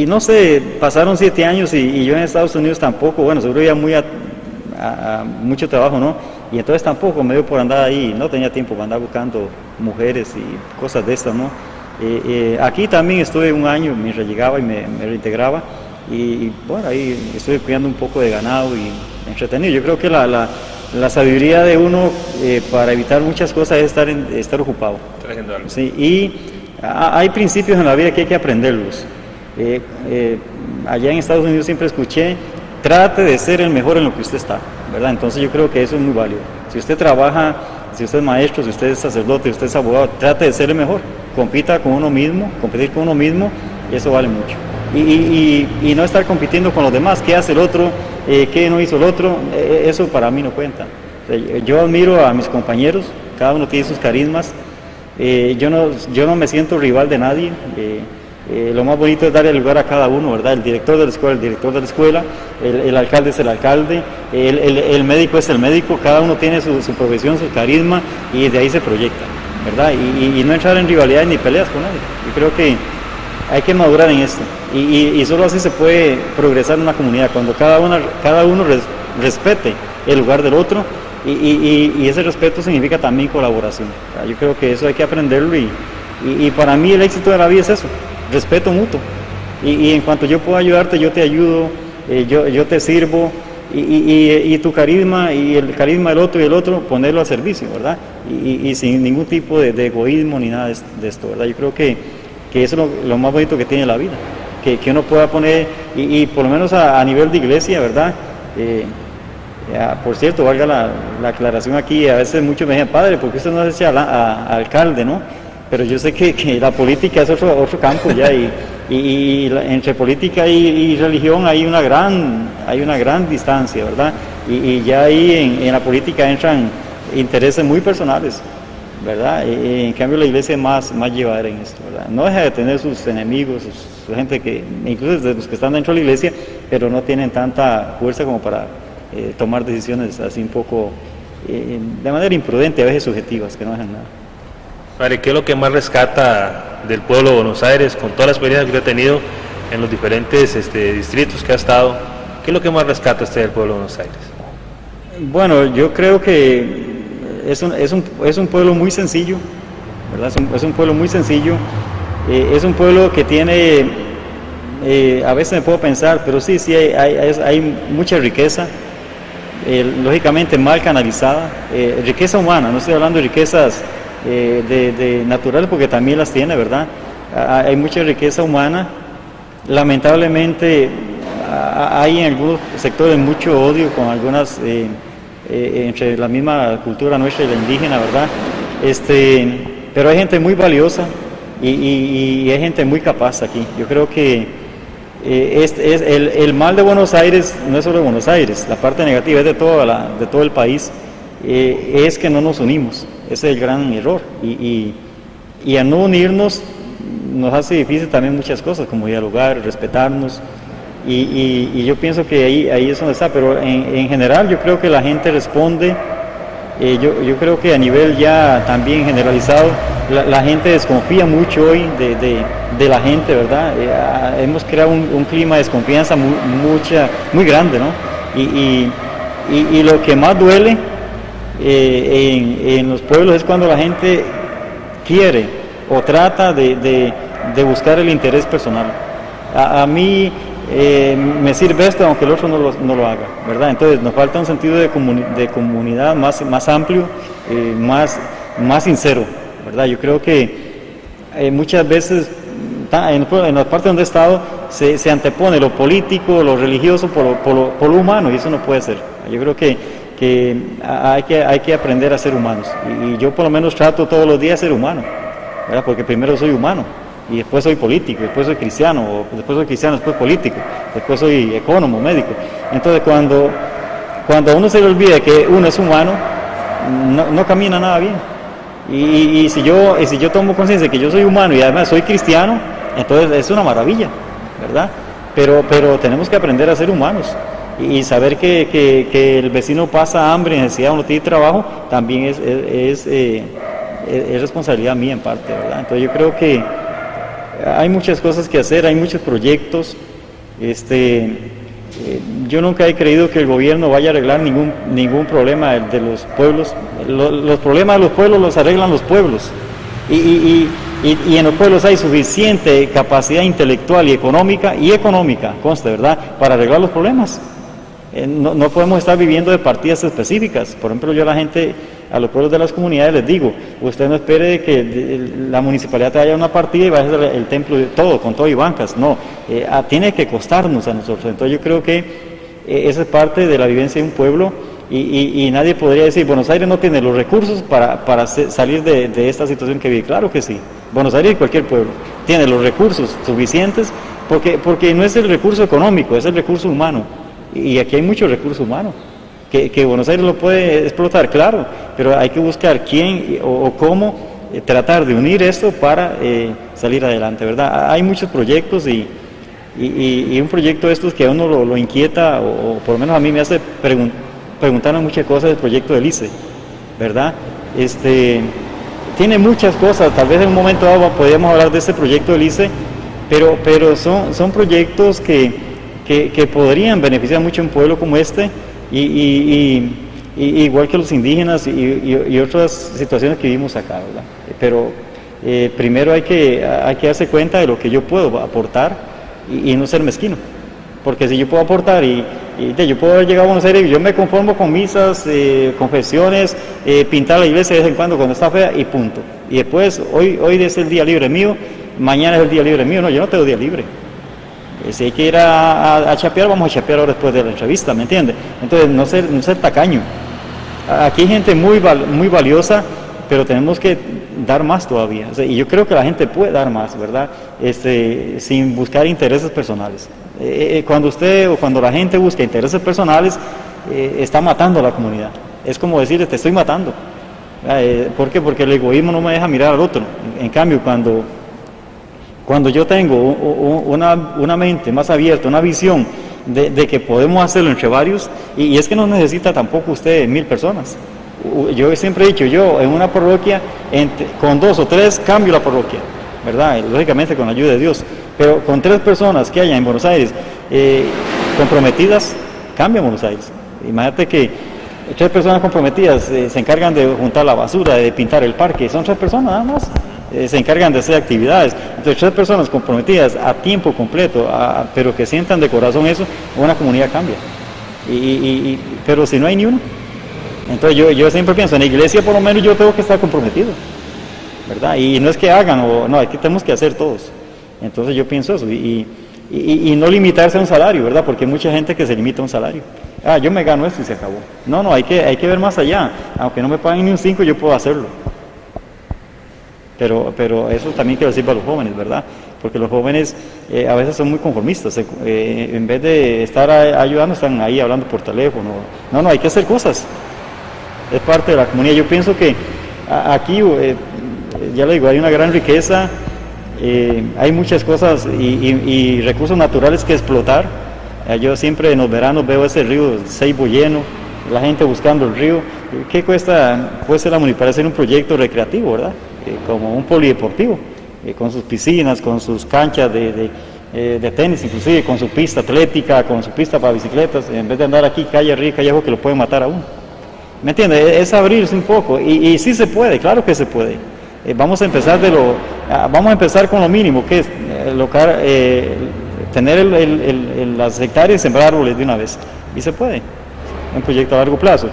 no sé, pasaron 7 años y yo en Estados Unidos tampoco, bueno, seguro ya mucho trabajo, ¿no? Y entonces tampoco me dio por andar ahí, no tenía tiempo para andar buscando mujeres y cosas de estas, ¿no? Aquí también estuve 1 año, me rellegaba y me reintegraba y bueno, ahí estuve cuidando un poco de ganado y entretenido. Yo creo que la sabiduría de uno para evitar muchas cosas es estar ocupado. Sí, y hay principios en la vida que hay que aprenderlos. Allá en Estados Unidos siempre escuché, trate de ser el mejor en lo que usted está, ¿verdad? Entonces yo creo que eso es muy válido. Si usted trabaja, si usted es maestro, si usted es sacerdote, si usted es abogado, trate de ser el mejor. Compita con uno mismo, competir con uno mismo, y eso vale mucho. Y no estar compitiendo con los demás, qué hace el otro, qué no hizo el otro, eso para mí no cuenta. Yo admiro a mis compañeros, cada uno tiene sus carismas, yo no me siento rival de nadie, lo más bonito es darle el lugar a cada uno, ¿verdad? El director de la escuela, el alcalde es el alcalde, el médico es el médico, cada uno tiene su profesión, su carisma y de ahí se proyecta, ¿verdad? Y no entrar en rivalidades ni peleas con nadie. Yo creo que hay que madurar en esto y solo así se puede progresar en una comunidad, cuando cada uno respete el lugar del otro y ese respeto significa también colaboración. Yo creo que eso hay que aprenderlo y para mí el éxito de la vida es eso, respeto mutuo y en cuanto yo pueda ayudarte, yo te ayudo, yo te sirvo y tu carisma y el carisma del otro y el otro ponerlo a servicio, ¿verdad? Y sin ningún tipo de egoísmo ni nada de esto, ¿verdad? Yo creo que eso es lo más bonito que tiene la vida, que uno pueda poner, y por lo menos a nivel de iglesia, ¿verdad? Por cierto, valga la aclaración aquí, a veces muchos me dicen, padre, ¿por qué usted no se a alcalde, no? Pero yo sé que la política es otro campo ya, y entre política y religión hay una gran distancia, ¿verdad? Y ya ahí en la política entran intereses muy personales, ¿verdad? En cambio la iglesia es más llevadera en esto, ¿verdad? No deja de tener sus enemigos, su gente que, incluso de los que están dentro de la iglesia, pero no tienen tanta fuerza como para tomar decisiones así un poco de manera imprudente, a veces subjetivas, que no dejan nada. Padre, ¿qué es lo que más rescata del pueblo de Buenos Aires, con toda la experiencia que ha tenido en los diferentes distritos que ha estado? ¿Qué es lo que más rescata usted del pueblo de Buenos Aires? Bueno, yo creo que es un pueblo muy sencillo, ¿verdad? Es un pueblo muy sencillo, es un pueblo que tiene, a veces me puedo pensar, pero sí hay mucha riqueza, lógicamente mal canalizada, riqueza humana, no estoy hablando de riquezas de naturales, porque también las tiene, ¿verdad? Hay mucha riqueza humana, lamentablemente hay en algunos sectores mucho odio con algunas entre la misma cultura nuestra y la indígena, ¿verdad? Pero hay gente muy valiosa y hay gente muy capaz aquí. Yo creo que el mal de Buenos Aires no es solo de Buenos Aires, la parte negativa es de todo el país, es que no nos unimos, ese es el gran error y al no unirnos nos hace difícil también muchas cosas, como dialogar, respetarnos. Y yo pienso que ahí es donde está, pero en general yo creo que la gente responde, yo creo que a nivel ya también generalizado, la gente desconfía mucho hoy de la gente, ¿verdad? Hemos creado un clima de desconfianza muy grande, ¿no? Y lo que más duele en los pueblos es cuando la gente quiere o trata de buscar el interés personal. A mí me sirve esto aunque el otro no lo haga, ¿verdad? Entonces nos falta un sentido de comunidad más amplio, más sincero, ¿verdad? Yo creo que muchas veces en la parte donde he estado se antepone lo político, lo religioso por lo humano, y eso no puede ser. Yo creo que hay que aprender a ser humanos, y yo por lo menos trato todos los días de ser humano, ¿verdad? Porque primero soy humano, y después soy político, después soy cristiano, o después soy cristiano, después político, después soy ecónomo, médico. Entonces cuando a uno se le olvida que uno es humano, no camina nada bien. Y si yo tomo conciencia de que yo soy humano y además soy cristiano, entonces es una maravilla, ¿verdad? Pero tenemos que aprender a ser humanos y saber que el vecino pasa hambre, necesidad o no tiene trabajo, también es responsabilidad mía en parte, ¿verdad? Entonces yo creo que hay muchas cosas que hacer, hay muchos proyectos. Yo nunca he creído que el gobierno vaya a arreglar ningún problema de los pueblos. Los problemas de los pueblos los arreglan los pueblos. Y en los pueblos hay suficiente capacidad intelectual y económica, conste, ¿verdad?, para arreglar los problemas. No podemos estar viviendo de partidas específicas. Por ejemplo, yo a los pueblos de las comunidades les digo, usted no espere de que la municipalidad te haya una partida y vaya a hacer el templo de todo, con todo y bancas. No, tiene que costarnos a nosotros. Entonces yo creo que esa es parte de la vivencia de un pueblo, y nadie podría decir, Buenos Aires no tiene los recursos para salir de esta situación que vive. Claro que sí, Buenos Aires y cualquier pueblo tiene los recursos suficientes, porque no es el recurso económico, es el recurso humano. Y aquí hay mucho recurso humano que Buenos Aires lo puede explotar, claro, pero hay que buscar quién o cómo tratar de unir esto para salir adelante, ¿verdad? Hay muchos proyectos y un proyecto de estos que a uno lo inquieta, o por lo menos a mí me hace preguntarme muchas cosas del proyecto del ICE, ¿verdad? Tiene muchas cosas, tal vez en un momento dado podríamos hablar de este proyecto del ICE, pero son proyectos que podrían beneficiar mucho a un pueblo como este, igual que los indígenas y otras situaciones que vivimos acá, ¿verdad? Pero primero hay que darse cuenta de lo que yo puedo aportar y no ser mezquino, porque si yo puedo aportar y yo puedo haber llegado a Buenos Aires y yo me conformo con misas, confesiones, pintar la iglesia de vez en cuando está fea y punto, y después hoy es el día libre mío, mañana es el día libre mío. No, yo no tengo día libre. Si hay que ir a chapear, vamos a chapear ahora después de la entrevista, ¿me entiende? Entonces, no ser tacaño. Aquí hay gente muy valiosa, pero tenemos que dar más todavía. O sea, y yo creo que la gente puede dar más, ¿verdad? Sin buscar intereses personales. Cuando la gente busca intereses personales, está matando a la comunidad. Es como decirle, te estoy matando. ¿Por qué? Porque el egoísmo no me deja mirar al otro. En cambio, cuando yo tengo una mente más abierta, una visión de que podemos hacerlo entre varios, y es que no necesita tampoco usted 1000 personas. Yo siempre he dicho, yo en una parroquia, con 2 o 3 cambio la parroquia, ¿verdad? Lógicamente con la ayuda de Dios, pero con 3 personas que haya en Buenos Aires comprometidas, cambia Buenos Aires. Imagínate que 3 personas comprometidas se encargan de juntar la basura, de pintar el parque, son 3 personas nada más. Se encargan de hacer actividades. Entonces 3 personas comprometidas a tiempo completo, pero que sientan de corazón eso, una comunidad cambia. Pero si no hay ni uno, entonces yo siempre pienso, en la iglesia por lo menos yo tengo que estar comprometido, ¿verdad? Y no es que hagan, no, aquí tenemos que hacer todos. Entonces yo pienso eso, y no limitarse a un salario, ¿verdad? Porque hay mucha gente que se limita a un salario. Yo me gano esto y se acabó. No, hay que ver más allá. Aunque no me paguen ni un 5, yo puedo hacerlo. Pero eso también quiero decir para los jóvenes, ¿verdad? Porque los jóvenes a veces son muy conformistas. En vez de estar ayudando, están ahí hablando por teléfono. No, hay que hacer cosas. Es parte de la comunidad. Yo pienso que aquí, ya le digo, hay una gran riqueza, hay muchas cosas y recursos naturales que explotar. Yo siempre en los veranos veo ese río Seibo lleno, la gente buscando el río. ¿Qué cuesta? Puede ser la municipalidad hacer un proyecto recreativo, ¿verdad? Como un polideportivo, con sus piscinas, con sus canchas de tenis, inclusive con su pista atlética, con su pista para bicicletas, en vez de andar aquí calle arriba, calle abajo, que lo pueden matar a uno. ¿Me entiende? Es abrirse un poco, y sí se puede, claro que se puede, vamos a empezar con lo mínimo, que es tener las hectáreas y sembrar árboles de una vez. Y se puede, un proyecto a largo plazo.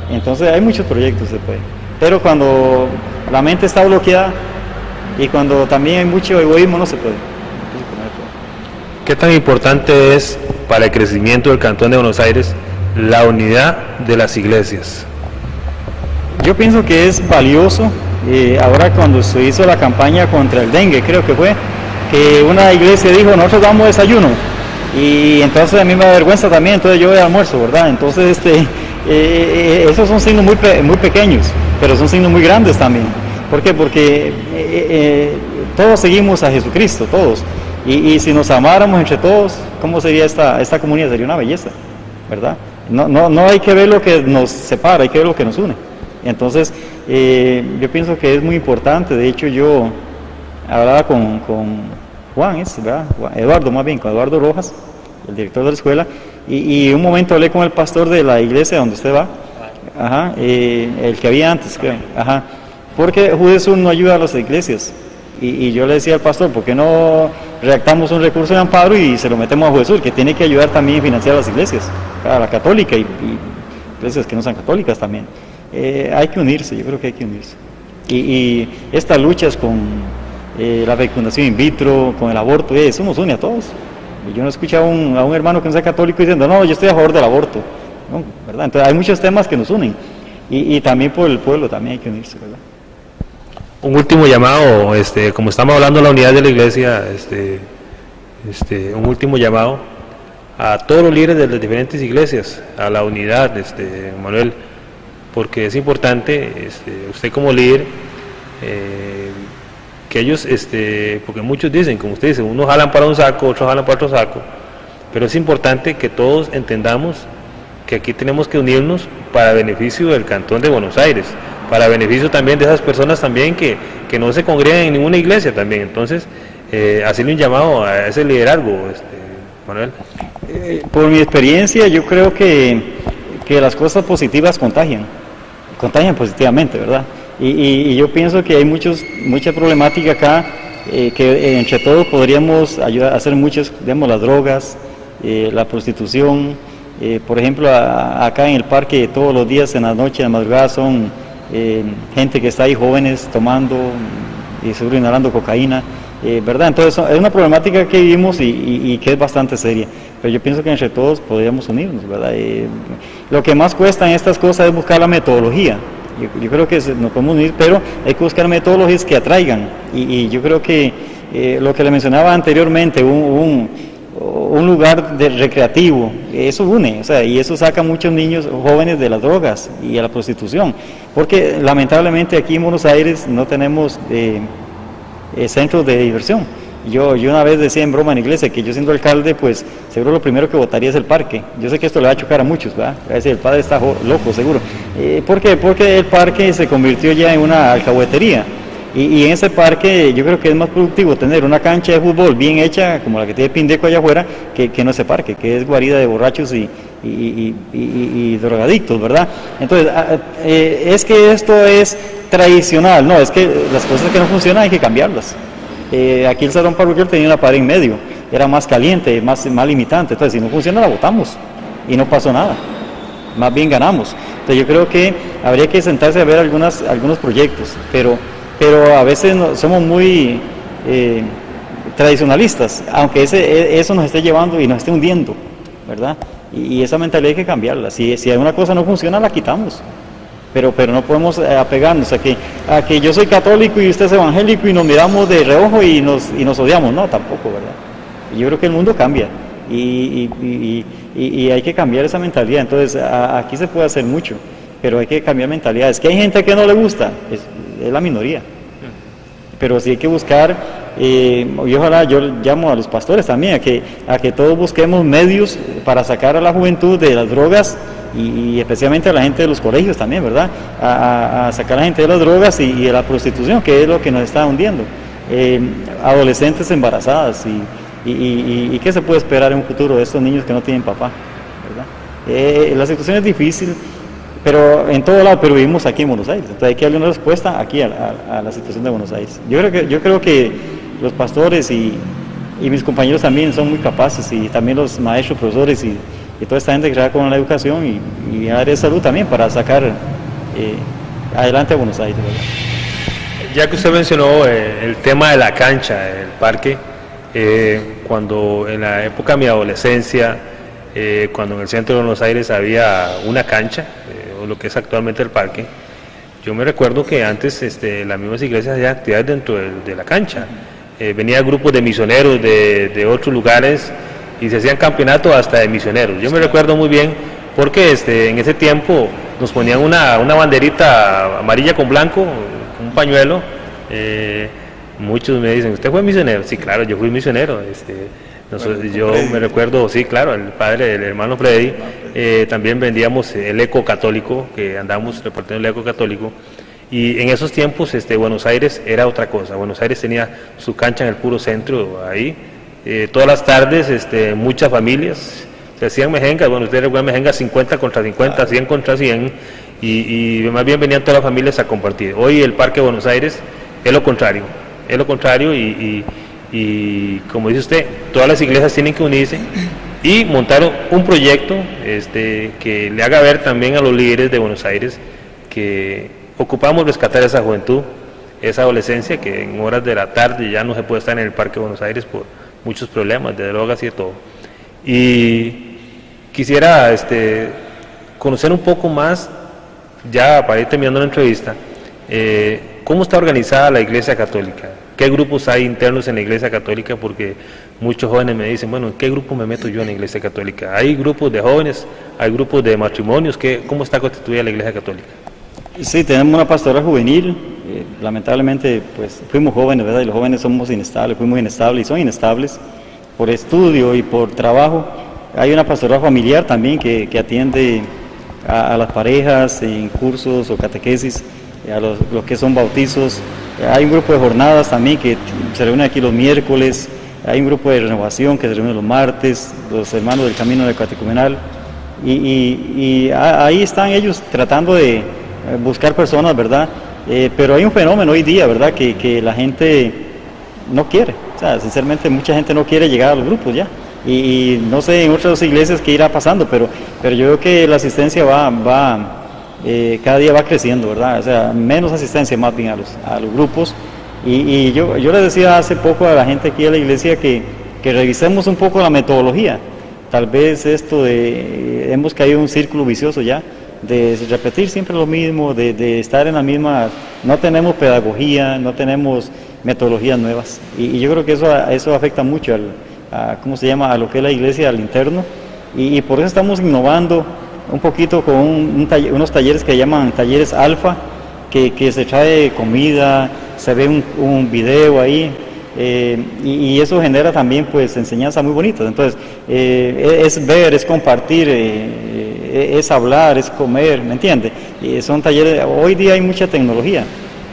Entonces hay muchos proyectos, se puede. Pero cuando la mente está bloqueada y cuando también hay mucho egoísmo, no se puede. ¿Qué tan importante es para el crecimiento del Cantón de Buenos Aires la unidad de las iglesias? Yo pienso que es valioso. Ahora cuando se hizo la campaña contra el dengue, creo que fue, que una iglesia dijo, nosotros damos desayuno, y entonces a mí me da vergüenza también, entonces yo voy al almuerzo, ¿verdad? Entonces esos son signos muy pequeños, pero son signos muy grandes también. ¿Por qué? Porque todos seguimos a Jesucristo, todos, y si nos amáramos entre todos, ¿cómo sería esta comunidad? Sería una belleza, ¿verdad? No hay que ver lo que nos separa, hay que ver lo que nos une. Entonces, yo pienso que es muy importante. De hecho, yo hablaba con Juan, ¿verdad? Eduardo, más bien, con Eduardo Rojas, el director de la escuela, y un momento hablé con el pastor de la iglesia donde usted va, el que había antes, creo, porque Judesur no ayuda a las iglesias, y yo le decía al pastor, ¿por qué no redactamos un recurso de amparo y se lo metemos a Judesur, que tiene que ayudar también a financiar las iglesias, a la católica y iglesias que no son católicas también? Hay que unirse, yo creo que hay que unirse. Y estas luchas con la fecundación in vitro, con el aborto, eso nos une a todos. Yo no he escuchado a un hermano que no sea católico diciendo, no, yo estoy a favor del aborto, ¿no? ¿Verdad? Entonces hay muchos temas que nos unen, y también por el pueblo también hay que unirse, ¿verdad? Un último llamado, como estamos hablando de la unidad de la iglesia, un último llamado a todos los líderes de las diferentes iglesias, a la unidad, Manuel, porque es importante, usted como líder, que ellos, porque muchos dicen, como usted dice, unos jalan para un saco, otros jalan para otro saco, pero es importante que todos entendamos que aquí tenemos que unirnos para beneficio del Cantón de Buenos Aires, para beneficio también de esas personas también que no se congregan en ninguna iglesia también. Entonces, hacerle un llamado a ese liderazgo, Manuel. Por mi experiencia, yo creo que las cosas positivas contagian positivamente, ¿verdad? Y yo pienso que hay mucha problemática acá, que entre todos podríamos ayudar a hacer muchas, digamos, las drogas, la prostitución, por ejemplo, acá en el parque todos los días, en la noche, en la madrugada, son gente que está ahí, jóvenes, tomando y seguro inhalando cocaína, ¿verdad? Entonces es una problemática que vivimos y que es bastante seria, pero yo pienso que entre todos podríamos unirnos, ¿verdad? Lo que más cuesta en estas cosas es buscar la metodología. Yo creo que nos podemos unir, pero hay que buscar metodologías que atraigan, y yo creo que lo que le mencionaba anteriormente, un lugar recreativo, eso une, o sea, y eso saca a muchos niños jóvenes de las drogas y a la prostitución, porque lamentablemente aquí en Buenos Aires no tenemos centros de diversión. Yo una vez decía en broma en la iglesia que yo siendo alcalde, pues seguro lo primero que votaría es el parque. Yo sé que esto le va a chocar a muchos, ¿verdad? A veces el padre está loco, seguro. ¿Por qué? Porque el parque se convirtió ya en una alcahuetería. Y en ese parque yo creo que es más productivo tener una cancha de fútbol bien hecha, como la que tiene Pindeco allá afuera, que no ese parque, que es guarida de borrachos y drogadictos, ¿verdad? Entonces, es que esto es tradicional, no, es que las cosas que no funcionan hay que cambiarlas. Aquí el salón parroquial tenía una pared en medio, era más caliente, más limitante, entonces si no funciona la botamos y no pasó nada, más bien ganamos. Entonces yo creo que habría que sentarse a ver algunos proyectos, pero a veces somos muy tradicionalistas, aunque eso nos esté llevando y nos esté hundiendo, ¿verdad? Y esa mentalidad hay que cambiarla. Si alguna cosa no funciona, la quitamos. Pero no podemos apegarnos a que yo soy católico y usted es evangélico y nos miramos de reojo y nos odiamos. No, tampoco, ¿verdad? Yo creo que el mundo cambia y hay que cambiar esa mentalidad. Entonces, aquí se puede hacer mucho, pero hay que cambiar mentalidades. Que hay gente que no le gusta, es la minoría. Pero sí hay que buscar, y ojalá yo llamo a los pastores también, a que todos busquemos medios para sacar a la juventud de las drogas y especialmente a la gente de los colegios también, ¿verdad? A sacar a la gente de las drogas y de la prostitución, que es lo que nos está hundiendo. Adolescentes embarazadas y ¿qué se puede esperar en un futuro de estos niños que no tienen papá, ¿verdad? La situación es difícil, pero en todo lado, pero vivimos aquí en Buenos Aires, entonces hay que darle una respuesta aquí a la situación de Buenos Aires. Yo creo que los pastores y mis compañeros también son muy capaces, y también los maestros, profesores y toda esta gente que trabaja con la educación y área de salud también, para sacar adelante a Buenos Aires, ¿verdad? Ya que usted mencionó el tema de la cancha, el parque, cuando en la época de mi adolescencia, cuando en el centro de Buenos Aires había una cancha, o lo que es actualmente el parque, yo me recuerdo que antes las mismas iglesias hacían actividades dentro de la cancha. Venían grupos de misioneros de otros lugares y se hacían campeonatos hasta de misioneros. Yo me recuerdo muy bien porque en ese tiempo nos ponían una banderita amarilla con blanco, un pañuelo. Muchos me dicen, ¿usted fue misionero? Sí, claro, yo fui misionero. Yo me recuerdo, sí, claro, el padre, el hermano Freddy, también vendíamos el eco católico, que andamos repartiendo el eco católico. Y en esos tiempos Buenos Aires era otra cosa. Buenos Aires tenía su cancha en el puro centro ahí. Todas las tardes muchas familias se hacían mejengas. Bueno, ustedes recuerdan mejengas 50 contra 50, 100 contra 100, y más bien venían todas las familias a compartir. Hoy el Parque Buenos Aires es lo contrario y como dice usted, todas las iglesias tienen que unirse y montar un proyecto que le haga ver también a los líderes de Buenos Aires que ocupamos rescatar esa juventud, esa adolescencia que en horas de la tarde ya no se puede estar en el Parque Buenos Aires por muchos problemas de drogas y de todo. Y quisiera conocer un poco más, ya para ir terminando la entrevista, cómo está organizada la Iglesia Católica, qué grupos hay internos en la Iglesia Católica, porque muchos jóvenes me dicen, bueno, ¿en qué grupo me meto yo en la Iglesia Católica? ¿Hay grupos de jóvenes, hay grupos de matrimonios? ¿Cómo está constituida la Iglesia Católica? Sí, tenemos una pastora juvenil. Lamentablemente pues fuimos jóvenes, ¿verdad? Y los jóvenes somos inestables, fuimos inestables y son inestables por estudio y por trabajo. Hay una pastora familiar también que atiende a las parejas en cursos o catequesis, a los que son bautizos. Hay un grupo de jornadas también que se reúne aquí los miércoles. Hay un grupo de renovación que se reúne los martes, los hermanos del Camino del Catecumenal. Y ahí están ellos tratando de buscar personas, ¿verdad? Pero hay un fenómeno hoy día, ¿verdad? Que la gente no quiere. O sea, sinceramente mucha gente no quiere llegar a los grupos ya. Y no sé en otras iglesias qué irá pasando, pero yo veo que la asistencia cada día va creciendo, ¿verdad? O sea, menos asistencia más bien a los grupos. Y yo les decía hace poco a la gente aquí de la iglesia que revisemos un poco la metodología. Tal vez hemos caído en un círculo vicioso ya, de repetir siempre lo mismo, de estar en la misma, no tenemos pedagogía, no tenemos metodologías nuevas, y yo creo que eso afecta mucho a lo que es la iglesia, al interno, y por eso estamos innovando un poquito con unos talleres que llaman talleres alfa, que se trae comida, se ve un video ahí, y eso genera también pues enseñanzas muy bonitas. Entonces es ver, es compartir, es hablar, es comer, ¿me entiende? Son talleres. Hoy día hay mucha tecnología,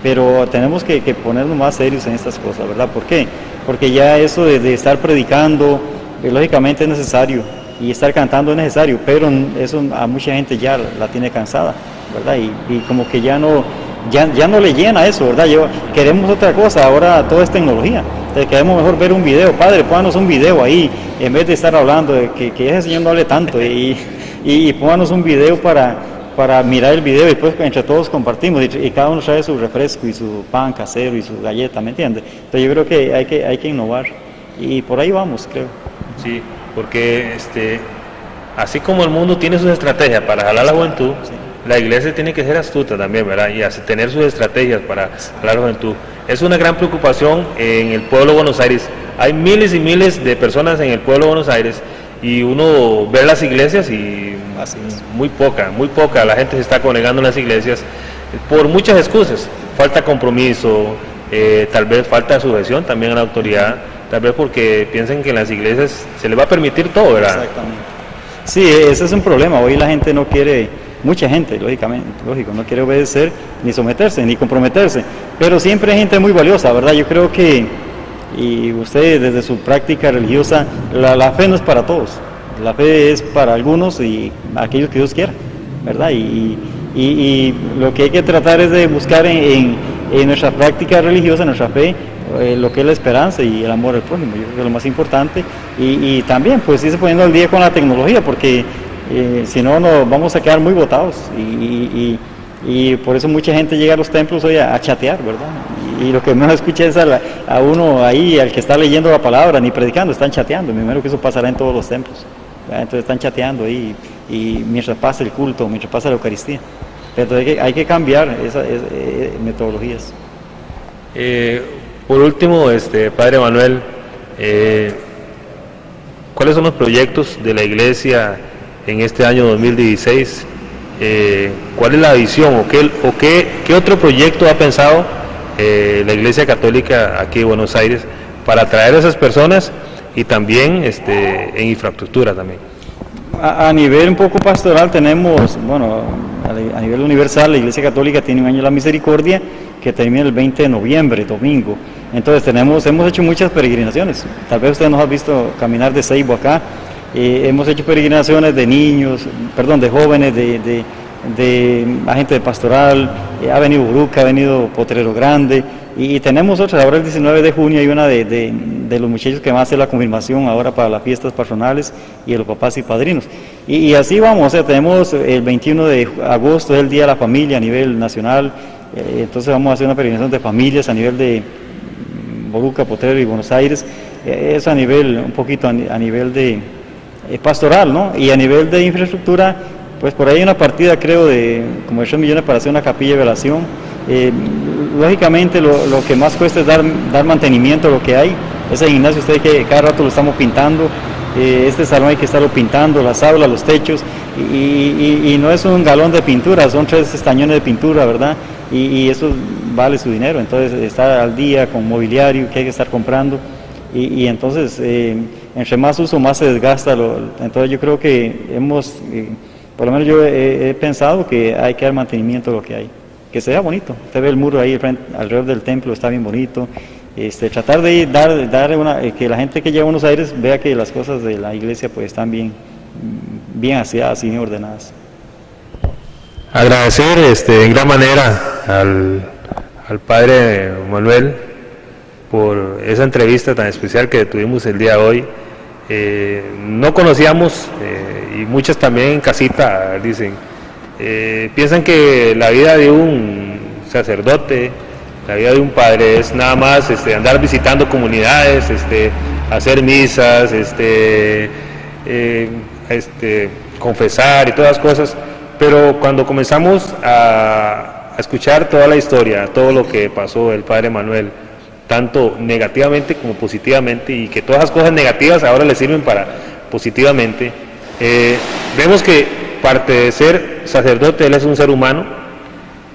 pero tenemos que ponernos más serios en estas cosas, ¿verdad? ¿Por qué? Porque ya eso de estar predicando lógicamente es necesario, y estar cantando es necesario, pero eso a mucha gente ya la tiene cansada, ¿verdad? Y como que ya no le llena eso, ¿verdad? Queremos otra cosa, ahora todo es tecnología. Entonces queremos mejor ver un video. Padre, pónganos un video ahí, en vez de estar hablando de que ese señor no hable tanto, y pónganos un video para mirar el video, y después entre todos compartimos, y cada uno trae su refresco y su pan casero y su galleta, ¿me entiendes? Entonces yo creo que hay que innovar, y por ahí vamos, creo. Sí, porque así como el mundo tiene sus estrategias para jalar a la juventud, sí, la iglesia tiene que ser astuta también, ¿verdad? Y tener sus estrategias para jalar a la juventud. Es una gran preocupación en el pueblo de Buenos Aires. Hay miles y miles de personas en el pueblo de Buenos Aires, y uno ve las iglesias y muy poca la gente se está congregando en las iglesias por muchas excusas. Falta compromiso, tal vez falta sujeción también a la autoridad, tal vez porque piensan que en las iglesias se les va a permitir todo, ¿verdad? Exactamente. Sí, ese es un problema. Hoy la gente no quiere, mucha gente, lógico, no quiere obedecer, ni someterse, ni comprometerse, pero siempre hay gente muy valiosa, ¿verdad? Yo creo que, y usted desde su práctica religiosa, la fe no es para todos, la fe es para algunos y aquellos que Dios quiera, ¿verdad? Y y lo que hay que tratar es de buscar en nuestra práctica religiosa, en nuestra fe, lo que es la esperanza y el amor al prójimo. Yo creo que es lo más importante, y también pues irse poniendo al día con la tecnología, porque si no nos vamos a quedar muy botados, y por eso mucha gente llega a los templos hoy a chatear, ¿verdad? Y lo que menos escucha es a uno ahí, al que está leyendo la palabra, ni predicando, están chateando. Me imagino que eso pasará en todos los templos, ¿verdad? Entonces están chateando ahí, y mientras pasa el culto, mientras pasa la Eucaristía. Pero hay que cambiar esas metodologías. Por último, Padre Manuel, ¿cuáles son los proyectos de la Iglesia en este año 2016? ¿Cuál es la visión o qué otro proyecto ha pensado la Iglesia Católica aquí en Buenos Aires para atraer a esas personas y también en infraestructura también? A nivel un poco pastoral tenemos, bueno, a nivel universal, la Iglesia Católica tiene un año de la misericordia que termina el 20 de noviembre, domingo. Entonces hemos hecho muchas peregrinaciones. Tal vez usted nos ha visto caminar de Seibo acá. Hemos hecho peregrinaciones de niños, de jóvenes, de agente de pastoral, ha venido Buruca, ha venido Potrero Grande, y tenemos otras. Ahora el 19 de junio hay una de los muchachos que van a hacer la confirmación ahora para las fiestas patronales y de los papás y padrinos. Y así vamos, o sea, tenemos el 21 de agosto, es el Día de la Familia a nivel nacional, entonces vamos a hacer una peregrinación de familias a nivel de Buruca, Potrero y Buenos Aires, es a nivel, un poquito a nivel de pastoral, ¿no? Y a nivel de infraestructura, pues por ahí hay una partida, creo, de como 8 millones para hacer una capilla de velación. Lógicamente lo que más cuesta es dar mantenimiento a lo que hay. Ese gimnasio, usted que cada rato lo estamos pintando, este salón hay que estarlo pintando, las aulas, los techos, y no es un galón de pintura, son 3 estañones de pintura, ¿verdad? Y eso vale su dinero. Entonces estar al día con mobiliario que hay que estar comprando, y entonces entre más uso más se desgasta. Entonces yo creo que por lo menos yo he pensado que hay que dar mantenimiento a lo que hay, que sea bonito. Usted ve el muro ahí alrededor del templo, está bien bonito. Tratar de que la gente que llega a Buenos Aires vea que las cosas de la iglesia pues están bien aseadas y bien ordenadas. Agradecer en gran manera al Padre Manuel por esa entrevista tan especial que tuvimos el día de hoy. No conocíamos, y muchas también en casita dicen, piensan que la vida de un sacerdote, la vida de un padre es nada más andar visitando comunidades, hacer misas, confesar y todas las cosas, pero cuando comenzamos a escuchar toda la historia, todo lo que pasó el Padre Manuel, tanto negativamente como positivamente, y que todas las cosas negativas ahora le sirven para positivamente, vemos que parte de ser sacerdote, él es un ser humano,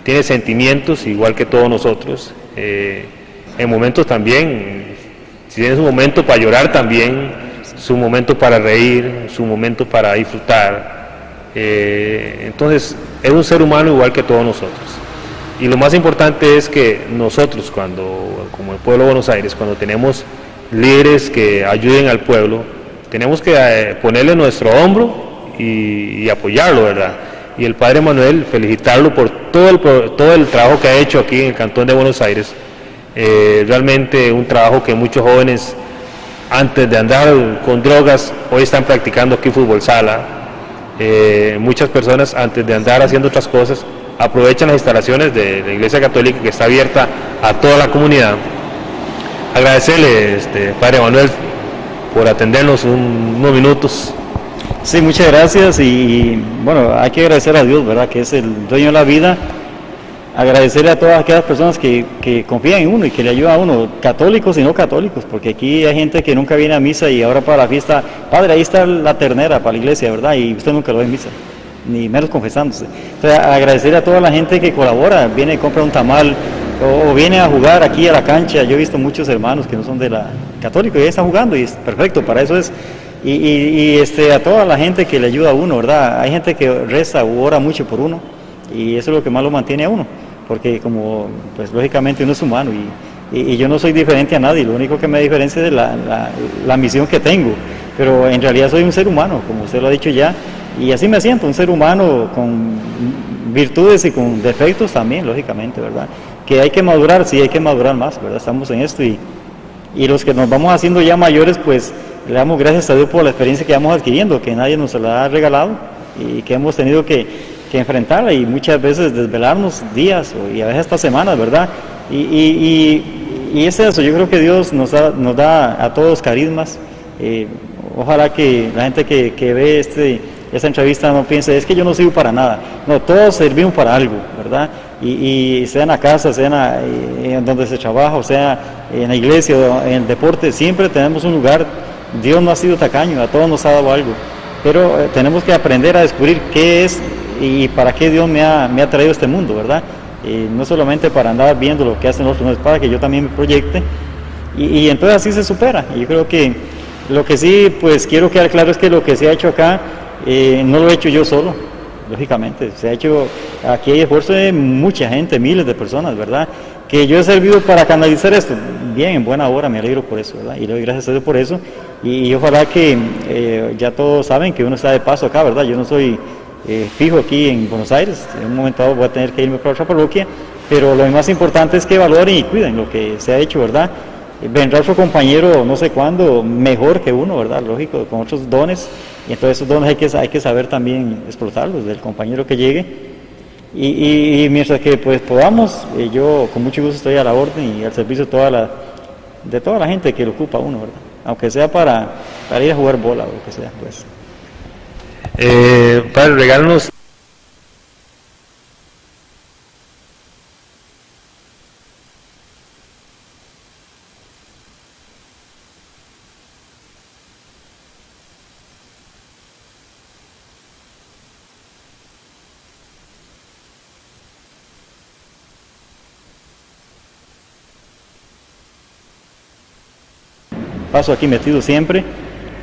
tiene sentimientos igual que todos nosotros, en momentos también, si tienes un momento para llorar también, su momento para reír, su momento para disfrutar, entonces es un ser humano igual que todos nosotros. Y lo más importante es que nosotros, como el pueblo de Buenos Aires, cuando tenemos líderes que ayuden al pueblo, tenemos que ponerle nuestro hombro y apoyarlo, ¿verdad? Y el Padre Manuel, felicitarlo por todo el trabajo que ha hecho aquí en el Cantón de Buenos Aires. Realmente un trabajo que muchos jóvenes, antes de andar con drogas, hoy están practicando aquí fútbol sala. Muchas personas, antes de andar haciendo otras cosas, aprovechan las instalaciones de la Iglesia Católica, que está abierta a toda la comunidad. Agradecerle, Padre Manuel, por atendernos unos minutos. Sí, muchas gracias, y bueno, hay que agradecer a Dios, ¿verdad?, que es el dueño de la vida. Agradecerle a todas aquellas personas que confían en uno y que le ayudan a uno, católicos y no católicos, porque aquí hay gente que nunca viene a misa y ahora para la fiesta, Padre, ahí está la ternera para la iglesia, ¿verdad?, y usted nunca lo ve en misa, ni menos confesándose. Entonces, agradecer a toda la gente que colabora, viene y compra un tamal, o viene a jugar aquí a la cancha. Yo he visto muchos hermanos que no son de la católica y ahí están jugando, y es perfecto, para eso es. Y a toda la gente que le ayuda a uno, ¿verdad? Hay gente que reza u ora mucho por uno, y eso es lo que más lo mantiene a uno, porque como, pues lógicamente uno es humano, y yo no soy diferente a nadie, lo único que me diferencia es la misión que tengo, pero en realidad soy un ser humano, como usted lo ha dicho ya, y así me siento, un ser humano con virtudes y con defectos también, lógicamente, ¿verdad? Que hay que madurar, sí, hay que madurar más, ¿verdad? Estamos en esto y los que nos vamos haciendo ya mayores, pues le damos gracias a Dios por la experiencia que vamos adquiriendo, que nadie nos la ha regalado y que hemos tenido que enfrentarla y muchas veces desvelarnos días y a veces hasta semanas, ¿verdad? Y es eso, yo creo que Dios nos da a todos carismas. Ojalá que la gente que ve esta entrevista no piense, es que yo no sirvo para nada. No, todos servimos para algo, ¿verdad? Y sea en la casa, sea en donde se trabaja, o sea en la iglesia, o en el deporte, siempre tenemos un lugar. Dios no ha sido tacaño, a todos nos ha dado algo. Pero tenemos que aprender a descubrir qué es y para qué Dios me ha traído a este mundo, ¿verdad? No solamente para andar viendo lo que hacen otros, no, es para que yo también me proyecte. Y entonces así se supera. Y yo creo que lo que sí, pues quiero quedar claro es que lo que se ha hecho acá, no lo he hecho yo solo, lógicamente. Se ha hecho, aquí hay esfuerzo de mucha gente, miles de personas, ¿verdad? Que yo he servido para canalizar esto. Bien, en buena hora, me alegro por eso, ¿verdad? Y le doy gracias a Dios por eso. Y ojalá que ya todos saben que uno está de paso acá, ¿verdad? Yo no soy fijo aquí en Buenos Aires. En un momento dado voy a tener que irme para otra parroquia, pero lo más importante es que valoren y cuiden lo que se ha hecho, ¿verdad? Vendrá otro compañero, no sé cuándo, mejor que uno, ¿verdad? Lógico, con otros dones, y entonces esos dones hay que saber también explotarlos del compañero que llegue. Y mientras que pues podamos, yo con mucho gusto estoy a la orden y al servicio de toda la gente que lo ocupa uno, ¿verdad? Aunque sea para ir a jugar bola o lo que sea, pues. Padre, regálanos. Paso aquí metido siempre,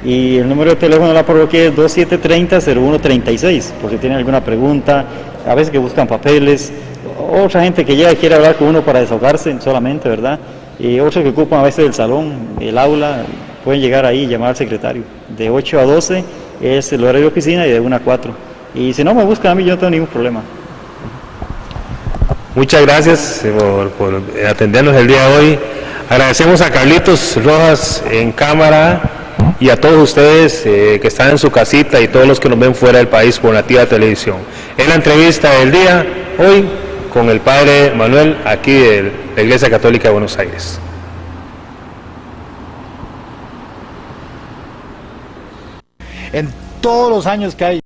y el número de teléfono de la parroquia es 2730-0136, por si tienen alguna pregunta, a veces que buscan papeles, otra gente que llega y quiere hablar con uno para desahogarse solamente, ¿verdad? Y otros que ocupan a veces el salón, el aula, pueden llegar ahí y llamar al secretario. De 8 a 12 es el horario de oficina y de 1 a 4. Y si no me buscan a mí, yo no tengo ningún problema. Muchas gracias por atendernos el día de hoy. Agradecemos a Carlitos Rojas en cámara y a todos ustedes que están en su casita y todos los que nos ven fuera del país por Nativa Televisión. Es la entrevista del día hoy con el Padre Manuel aquí de la Iglesia Católica de Buenos Aires. En todos los años que hay